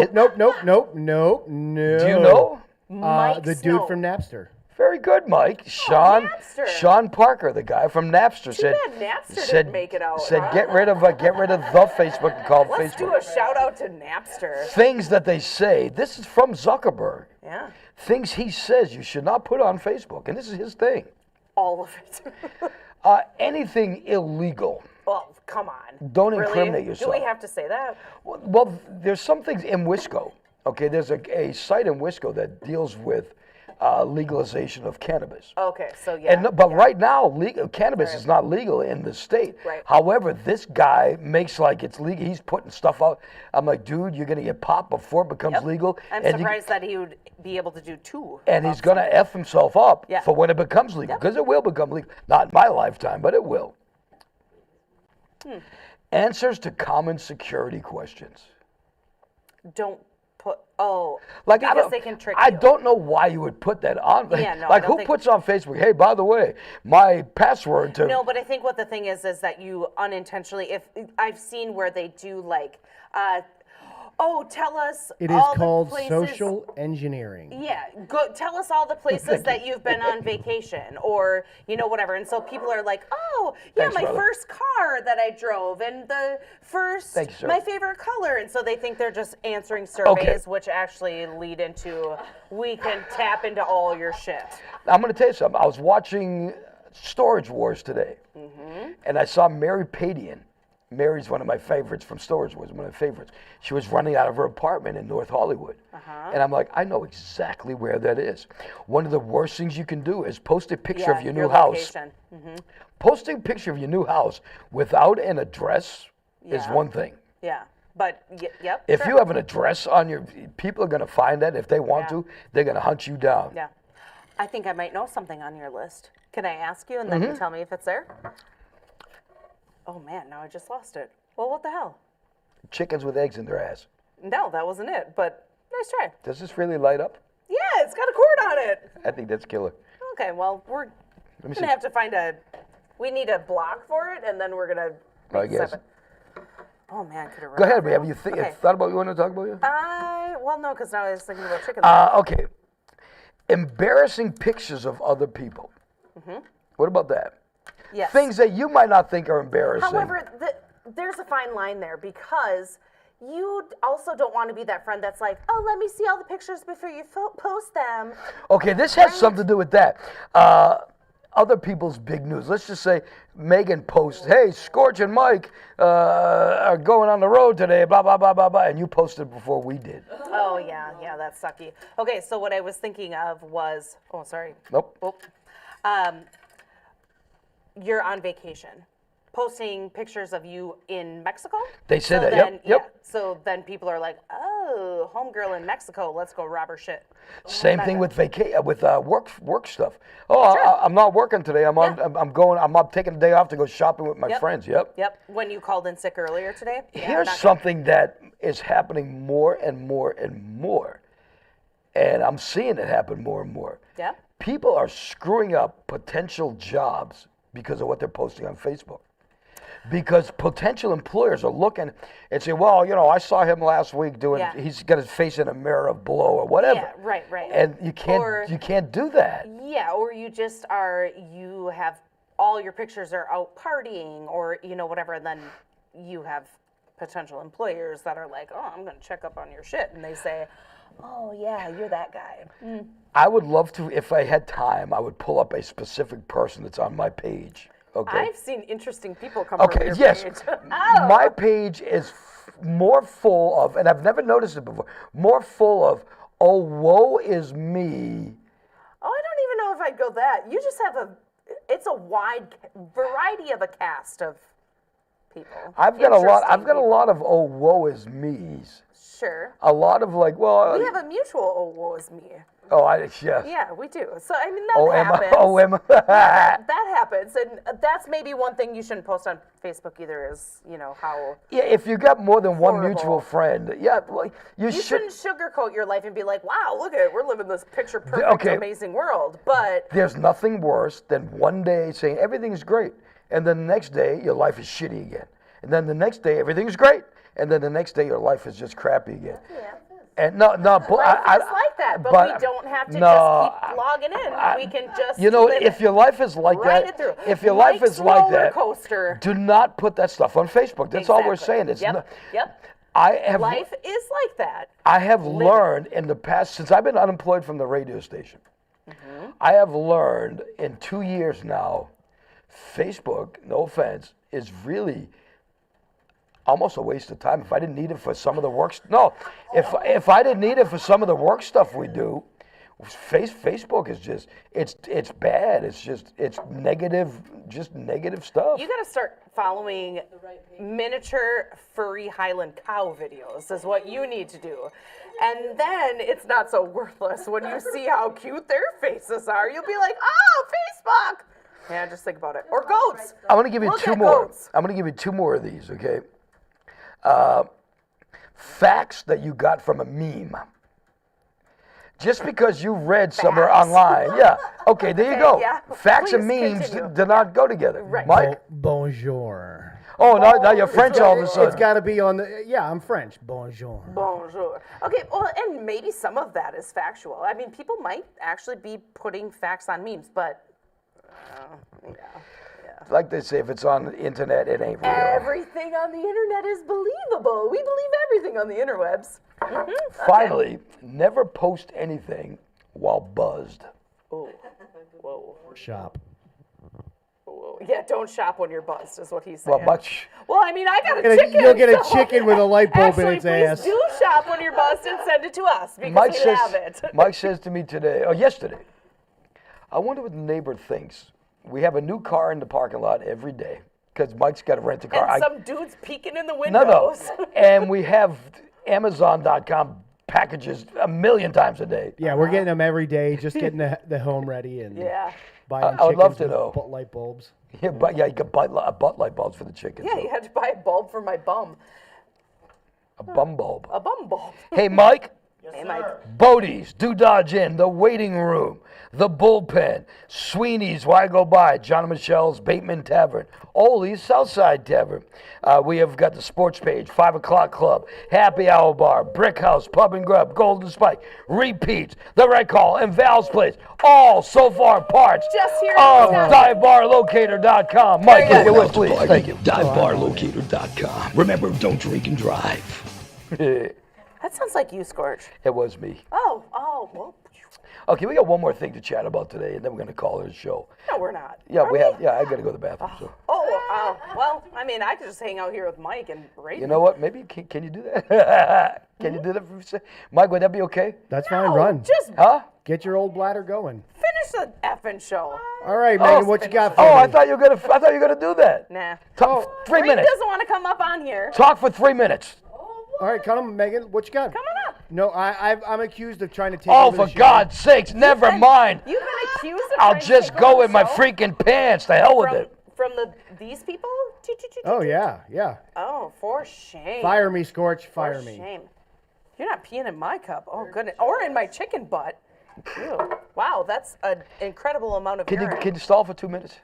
you know? Mike the Snow. dude from Napster. Very good, Mike. Napster. Sean Parker, the guy from Napster, said. bad Napster didn't make it out, Said huh? get rid of the Facebook and call it Let's Facebook. do a shout out to Napster. Things that they say. This is from Zuckerberg. Yeah. Things he says you should not put on Facebook, and this is his thing. All of it. Anything illegal. Well, come on. Don't Really? incriminate Do yourself. we have to say that? Well, there's some things in Wisco. Okay, there's a site in Wisco that deals with legalization of cannabis. Okay, so yeah. But right now, cannabis is not legal in the state. Right. However, this guy makes like it's legal. He's putting stuff out. I'm like, dude, you're gonna get popped before it becomes Yep. legal. I'm and you- surprised that he would be able to do 2. and he's going to F himself up Yeah. for when it becomes legal, because it will become legal. Not in my lifetime, but it will. Answers to common security questions. Don't put. Like because I don't, they can trick I you. don't know why you would put that on. Yeah, no, I like don't who think- puts on Facebook? Hey, by the way, my password to. No, but I think what the thing is that you unintentionally, if I've seen where they do like, tell us It is all called the places. social engineering. Yeah, go tell us all the places that you've been on vacation, or whatever. And so people are like, oh, yeah, Thanks, my brother. first car that I drove, and the first, Thank you, sir. my favorite color. And so they think they're just answering surveys, which actually lead into we can tap into all your shit. I'm going to tell you something. I was watching Storage Wars today, and I saw Mary Padian. Mary's one of my favorites from Storage Wars, one of my favorites. She was running out of her apartment in North Hollywood. And I'm like, I know exactly where that is. One of the worst things you can do is post a picture of your new house. location. Posting a picture of your new house without an address is Yeah. one thing. Yeah, but yep. If sure. you have an address on your, people are going to find that. If they want Yeah. to, they're going to hunt you down. Yeah. I think I might know something on your list. Can I ask you and then you tell me if it's there? Oh man, now I just lost it. Well, what the hell? Chickens with eggs in their ass. No, that wasn't it, but nice try. Does this really light up? Yeah, it's got a cord on it. I think that's killer. Okay, well, we're Let me going see. to have to find a We need a block for it, and then we're gonna. I make guess. 7. Oh man, could have. Go ahead, have you Okay. thought about what you want to talk about? You? Well, no, because now I was thinking about chicken. Okay. Embarrassing pictures of other people. What about that? Yes. Things that you might not think are embarrassing. However, there's a fine line there because you also don't want to be that friend that's like, oh, let me see all the pictures before you post them. Okay, this has something to do with that. Other people's big news. Let's just say Megan posts, hey, Scorch and Mike are going on the road today, blah, blah, blah, blah, blah, and you posted before we did. Oh, yeah, that's sucky. Okay, so what I was thinking of was, oh, sorry. Nope. You're on vacation. Posting pictures of you in Mexico. They say that, then, yep. Yeah, so then people are like, oh, homegirl in Mexico, let's go rob her shit. Same thing with work stuff. Oh, Sure. I'm not working today. I'm taking a day off to go shopping with my Yep. friends. Yep. Yep, when you called in sick earlier today. Yeah, Here's not- something that is happening more and more and more. And I'm seeing it happen more and more. Yeah. People are screwing up potential jobs because of what they're posting on Facebook. Because potential employers are looking and say, well, I saw him last week doing, Yeah. he's got his face in a mirror of blow or whatever. Yeah, right. And you can't Or- you can't do that. Yeah, or you have all your pictures are out partying or, whatever, and then you have potential employers that are like, oh, I'm going to check up on your shit. And they say, oh, yeah, you're that guy. I would love to, if I had time, I would pull up a specific person that's on my page. Okay. I've seen interesting people come from Okay, your yes. page. My page is more full of, and I've never noticed it before, more full of, oh, woe is me. Oh, I don't even know if I'd go that. You just have it's a wide variety of a cast of people. I've got a Interesting lot of, oh, woe is me's. Sure. A lot of like, well, We have a mutual oh, woe is me. yes. Yeah, we do. So, I mean, that Oh, happens. Emma. That happens. And that's maybe one thing you shouldn't post on Facebook either is, how... Yeah, if you got more than one Horrible. mutual friend, yeah, well, You shouldn't sugarcoat your life and be like, wow, look at it. We're living this picture-perfect, Okay. amazing world. But... There's nothing worse than one day saying everything's great, and then the next day your life is shitty again, and then the next day everything's great, and then the next day your life is just crappy again. Yeah. And no, but Life is like that, but we don't have to no, just keep logging in. We can just live if it. your life is like Ride that, it through. if your life Mike's is like roller that, coaster. do not put that stuff on Facebook. That's all we're Exactly. saying. It's Yep. not, Yep. I have Life is like that. I have learned in the past, since I've been unemployed from the radio station, I have learned in 2 years now, Facebook, no offense, is really almost a waste of time. If I didn't need it for some of the work, if I didn't need it for some of the work stuff we do, Facebook is just, it's bad. It's negative, just negative stuff. You got to start following miniature furry Highland cow videos is what you need to do. And then it's not so worthless when you see how cute their faces are. You'll be like, oh, Facebook. Yeah, just think about it. Or goats. I'm going to give you Look two at more. goats. I'm going to give you 2 more of these, okay? Facts that you got from a meme. Just because you read somewhere Facts. online. Yeah. Okay, there you Okay, go. yeah. Facts and Please memes continue. do not go together. Right. Mike? Bonjour. Oh, now you're French all of a It's sudden. got to be on the. Yeah, I'm French. Bonjour. Bonjour. Okay, well, and maybe some of that is factual. I mean, people might actually be putting facts on memes, but yeah. Like they say, if it's on the internet, it ain't real. Everything on the internet is believable. We believe everything on the interwebs. Finally, never post anything while buzzed. Oh, whoa. Shop. Whoa. Yeah, don't shop when you're buzzed, is what he's Well, saying. much. Well, I mean, I got a chicken. You'll get a so- chicken with a light bulb in Actually, its please ass. do shop when you're buzzed and send it to us because we have it. Mike says to me today, or yesterday, I wonder what the neighbor thinks. We have a new car in the parking lot every day because Mike's got to rent a car. And some dude's peeking in the No. windows. And we have Amazon.com packages a million times a day. Yeah, we're getting them every day, just getting the home ready and Yeah. buying I would love chickens to with know. light bulbs. Yeah, but you can buy butt light bulbs for the chickens. Yeah, so. you had to buy a bulb for my bum. A bum bulb. A bum bulb. Hey, Mike, Hey, Mike. Bodie's, Dodge Inn, The Waiting Room, The Bullpen, Sweeney's, Why Go By, John and Michelle's, Bateman Tavern, Ole's, Southside Tavern. We have got the sports page, 5 o'clock club, Happy Hour Bar, Brick House, Pub and Grub, Golden Spike, Repeats, The Red Call, and Val's Place. All so far parts Just here of now. DiveBarLocator.com. Mike, take it away, please. Thank you. DiveBarLocator.com. Remember, don't drink and drive. That sounds like you, Scorch. It was me. Oh, well. Okay, we got one more thing to chat about today, and then we're going to call it a show. No, we're not. Yeah, Are we have. Yeah, I got to go to the bathroom. So. Well, I mean, I could just hang out here with Mike and rate. You know what? Maybe can you do that? Can you do that for a second? Mike, would that be okay? That's fine. Run. Just Huh? Get your old bladder going. finish the effing show. All right, Megan, what you got for Oh, me? I thought you were gonna do that. Nah. Talk 3 Reed minutes. doesn't want to come up on here. Talk for 3 minutes. All right, come on, Megan. What you got? Come on up. No, I'm accused of trying to take Oh, over for the show. God's sakes, never mind. You've been accused of I'll trying to just take go over with my the show freaking pants. The hell with it. from these people? Oh, yeah. Oh, for shame. Fire me, Scorch. Fire For me. shame. You're not peeing in my cup. Oh, goodness. Or in my chicken butt. Ew. Wow, that's an incredible amount of Can urine. you stall for 2 minutes?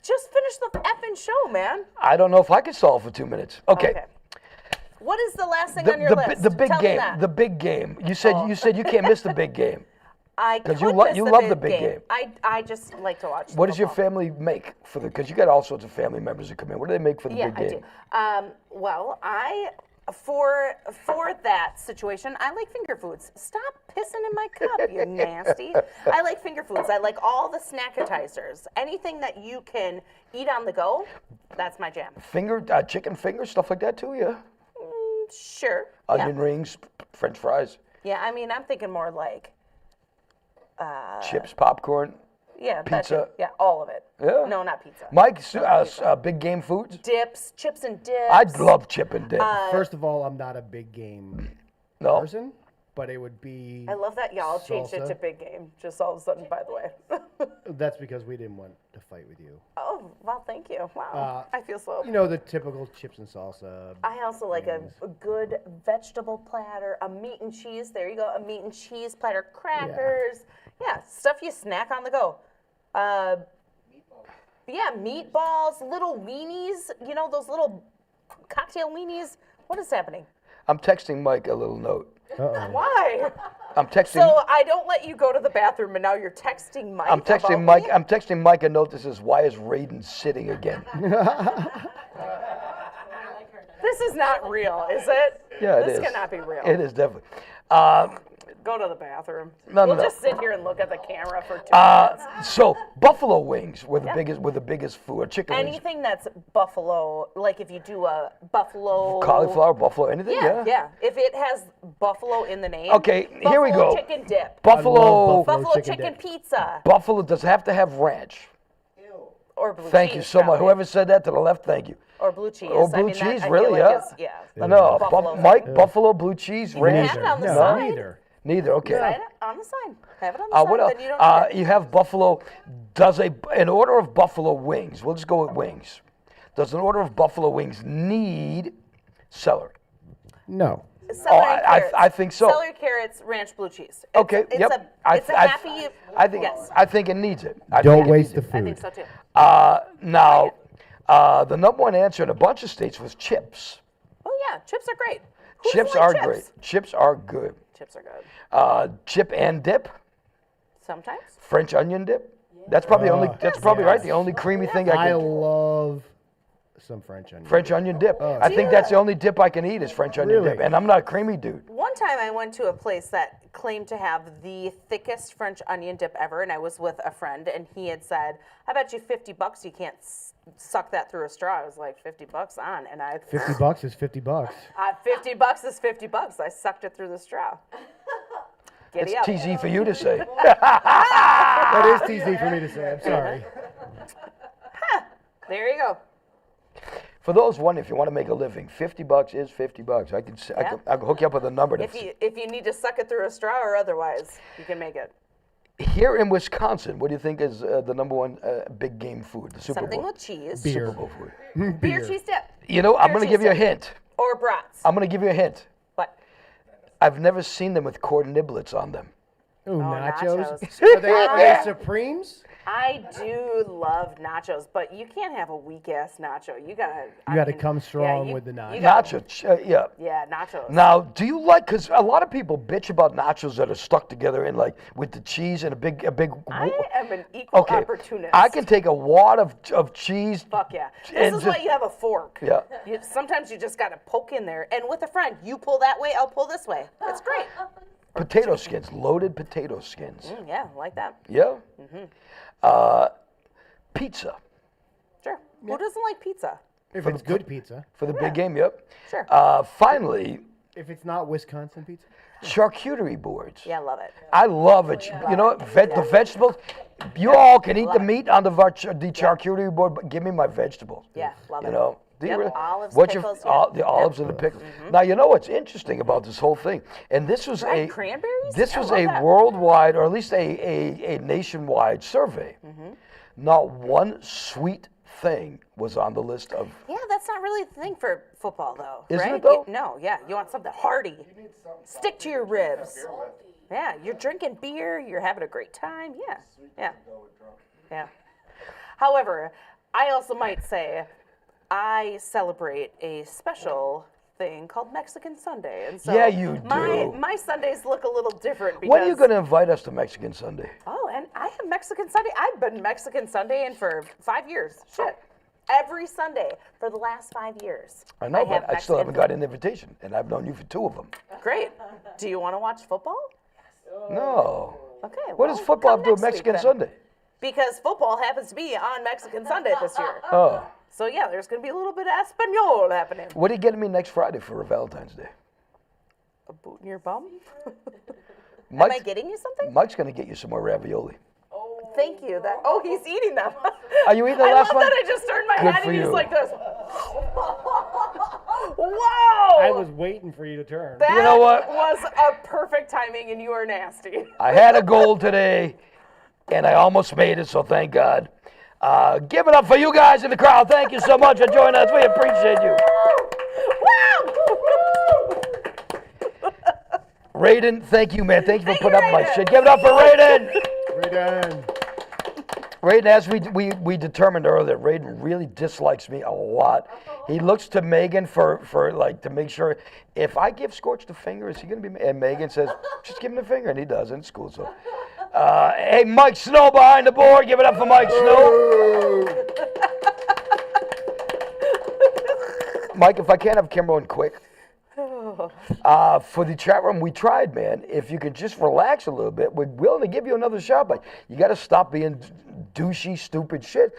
Just finish the effing show, man. I don't know if I can stall for 2 minutes. Okay. What is the last thing on your list? The big Tell me game. that. The big game. You said you can't miss the big game. I 'cause could you miss love the big game. I just like to watch. What does your football. family make for the? Because you got all sorts of family members that come in. What do they make for the Yeah, big game? I do. Well, for that situation, I like finger foods. Stop pissing in my cup, you nasty. I like finger foods. I like all the snackatizers. Anything that you can eat on the go, that's my jam. Chicken fingers, stuff like that too. Yeah. Sure. Onion rings, French fries, Yeah, I mean, I'm thinking more like, chips, popcorn. yeah, Pizza. That, yeah, all of it. Yeah. No, not pizza. Mike, big game foods. Dips, chips and dips. I love chip and dip. First of all, I'm not a big game no. person, but it would be. I love that y'all changed it Salsa. to big game, just all of a sudden, by the way. That's because we didn't want to fight with you. Oh, well, thank you. Wow, I feel so. You know, the typical chips and salsa. I also like a good vegetable platter, a meat and cheese. There you go, a meat and cheese platter, crackers. Yeah, stuff you snack on the go. Yeah, meatballs, little weenies. You know those little cocktail weenies. What is happening? I'm texting Mike a little note. Why? I'm texting. So I don't let you go to the bathroom, and now you're texting Mike. I'm texting about Mike. me? I'm texting Mike a note that says, "Why is Raiden sitting again?" This is not real, is it? Yeah, it this is. cannot be real. It is definitely. Go to the bathroom. No, we'll no. just sit here and look at the camera for 2 minutes. So buffalo wings were the biggest food. Or chicken wings, Anything that's buffalo, like if you do a buffalo. cauliflower, buffalo, anything. Yeah. If it has buffalo in the name. Okay, here we Buffalo go. chicken dip. Buffalo. Buffalo chicken chicken dip. pizza. Buffalo does have to have ranch. Or blue Thank cheese. you so much. probably. Whoever said that to the left, thank you. Or blue cheese. Or blue I mean, that, cheese, I really, feel like yeah? is- yeah. the No, buffalo. Mike, buffalo, blue cheese, ranch. have it on the no, side. neither. Neither. Okay. Have it on the side. Have it on the side. What else? Then you don't need it. You have buffalo. An order of buffalo wings? We'll just go with wings. Does an order of buffalo wings need celery? No. Celery and I carrots. think so. Celery, carrots, ranch, blue cheese. Okay. It's Yep. it's a happy. I think. Yes. I think it needs it. I Don't think it waste needs the it. I think food. so too. Now, the number one answer in a bunch of states was chips. Oh yeah, chips are great. Who Chips doesn't like are great. Chips are good. Chips are good. Chip and dip, Sometimes. French onion dip. That's probably the only. That's probably right. The only creamy thing I I can. love some French onion. French onion dip. I think that's the only dip I can eat is French onion dip, Really? and I'm not a creamy dude. One time I went to a place that claimed to have the thickest French onion dip ever, and I was with a friend, and he had said, "I bet you $50 you can't suck that through a straw." I was like, $50 on, and I. $50 is $50. $50 is $50. I sucked it through the straw. Giddy It's up. TZ for you to say. That is easy for me to say. I'm sorry. There you go. For those wondering, if you want to make a living, $50 is $50. I can hook you up with a number. If you need to suck it through a straw or otherwise, you can make it. Here in Wisconsin, what do you think is the number one big game food? The Super Something Bowl. with cheese. Beer. Super Bowl food. Beer cheese dip. You know, I'm Beer going to cheese give you a dip. hint. Or brats. I'm going to give you a hint. What? I've never seen them with corn niblets on them. Ooh, nachos. nachos. Are they Supremes? I do love nachos, but you can't have a weak ass nacho. You gotta come strong with the nacho. Yeah. Yeah, nachos. Now, do you like? Because a lot of people bitch about nachos that are stuck together in like with the cheese and a big. I am an equal Okay, opportunist. I can take a wad of cheese. Fuck yeah. This and is just- why you have a fork. Yeah. Sometimes you just gotta poke in there. And with a friend, you pull that way, I'll pull this way. It's great. Potato skins, loaded potato skins. Yeah, like that. Yeah. Pizza Sure. Who doesn't like pizza? If it's good pizza. for the big game. Yep. Sure. Finally, If it's not Wisconsin pizza. charcuterie boards. Yeah, I love it. I love it. You know what? The vegetables. You all can eat the meat on the charcuterie board, but give me my vegetables. Yeah, love You it. know. Do you Yep, really- olives, what's pickles, your, yeah. the olives and the pickles. Now you know what's interesting about this whole thing, and this was Dried cranberries? this I was love a that. worldwide, or at least a nationwide survey. Not one sweet thing was on the list of. Yeah, that's not really the thing for football, though. Isn't right? it, though? No, yeah. You want something hearty. Stick to your ribs. Yeah, you're drinking beer, you're having a great time. Yeah, yeah. Yeah. However, I also might say I celebrate a special thing called Mexican Sunday. And so Yeah, you do. My Sundays look a little different because When are you going to invite us to Mexican Sunday? Oh, and I have Mexican Sunday. I've been Mexican Sundaying for 5 years. Shit. Every Sunday for the last 5 years. I know, but I still Mexican haven't got an invitation, and I've known you for 2 of them. Great. Do you want to watch football? No. Okay. What does football have to do with next week Mexican then. Sunday? Because football happens to be on Mexican Sunday this year. Oh. So yeah, there's going to be a little bit of Espanol happening. What are you getting me next Friday for Valentine's Day? A boot in your bum? Am I Mike's, getting you something? Mike's going to get you some more ravioli. Thank you. He's eating them. Are you eating the I last love one? that I just turned my Good head for and he's you. like this. Whoa! I was waiting for you to turn. That You know what? was a perfect timing, and you are nasty. I had a goal today, and I almost made it, so thank God. Give it up for you guys in the crowd. Thank you so much for joining us. We appreciate you. Raiden, thank you, man. Thank you for Thank putting you, up my Raiden. shit. Give it up for Raiden. Right on. Raiden, as we determined earlier, Raiden really dislikes me a lot. He looks to Megan for like to make sure if I give Scorch the finger, is he gonna be? And Megan says, just give him the finger, and he does, and it's cool. So, hey, Mike Snow behind the board. Give it up for Mike Snow. Mike, if I can't have Kimberlyn quick. For the chat room, we tried, man. If you could just relax a little bit, we're willing to give you another shot, but you got to stop being douchey, stupid shit.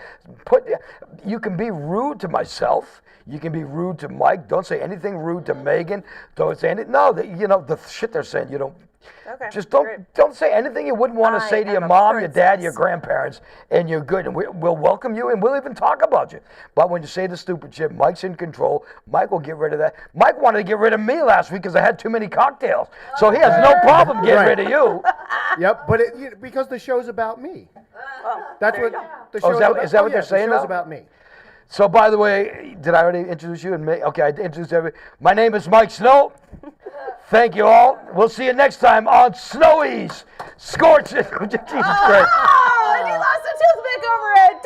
You can be rude to myself. You can be rude to Mike. Don't say anything rude to Megan. Don't say anything. No, the shit they're saying, you don't. Okay, Just great. don't say anything you wouldn't want to I say to your am a mom, your dad, princess. your grandparents, and you're good. And we'll welcome you, and we'll even talk about you. But when you say the stupid shit, Mike's in control. Mike will get rid of that. Mike wanted to get rid of me last week because I had too many cocktails. So he has no problem getting rid of you. Yep, but because the show's about me. That's what the Oh, show's is that- about. is that what they're yeah, saying The show's now? about me. So, by the way, did I already introduce you? Okay, I introduced everybody. My name is Mike Snow. Thank you all. We'll see you next time on Snowy's Scorches. Jesus Christ. Oh, and he lost a toothpick over it.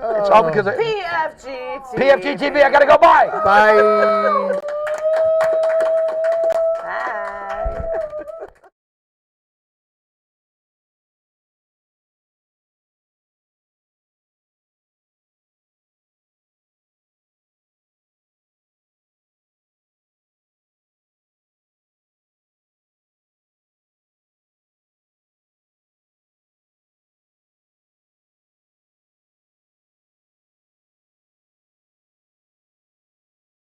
Damn. It's all because of PFG-TV. PFG-TV. I got to go. Bye. Bye.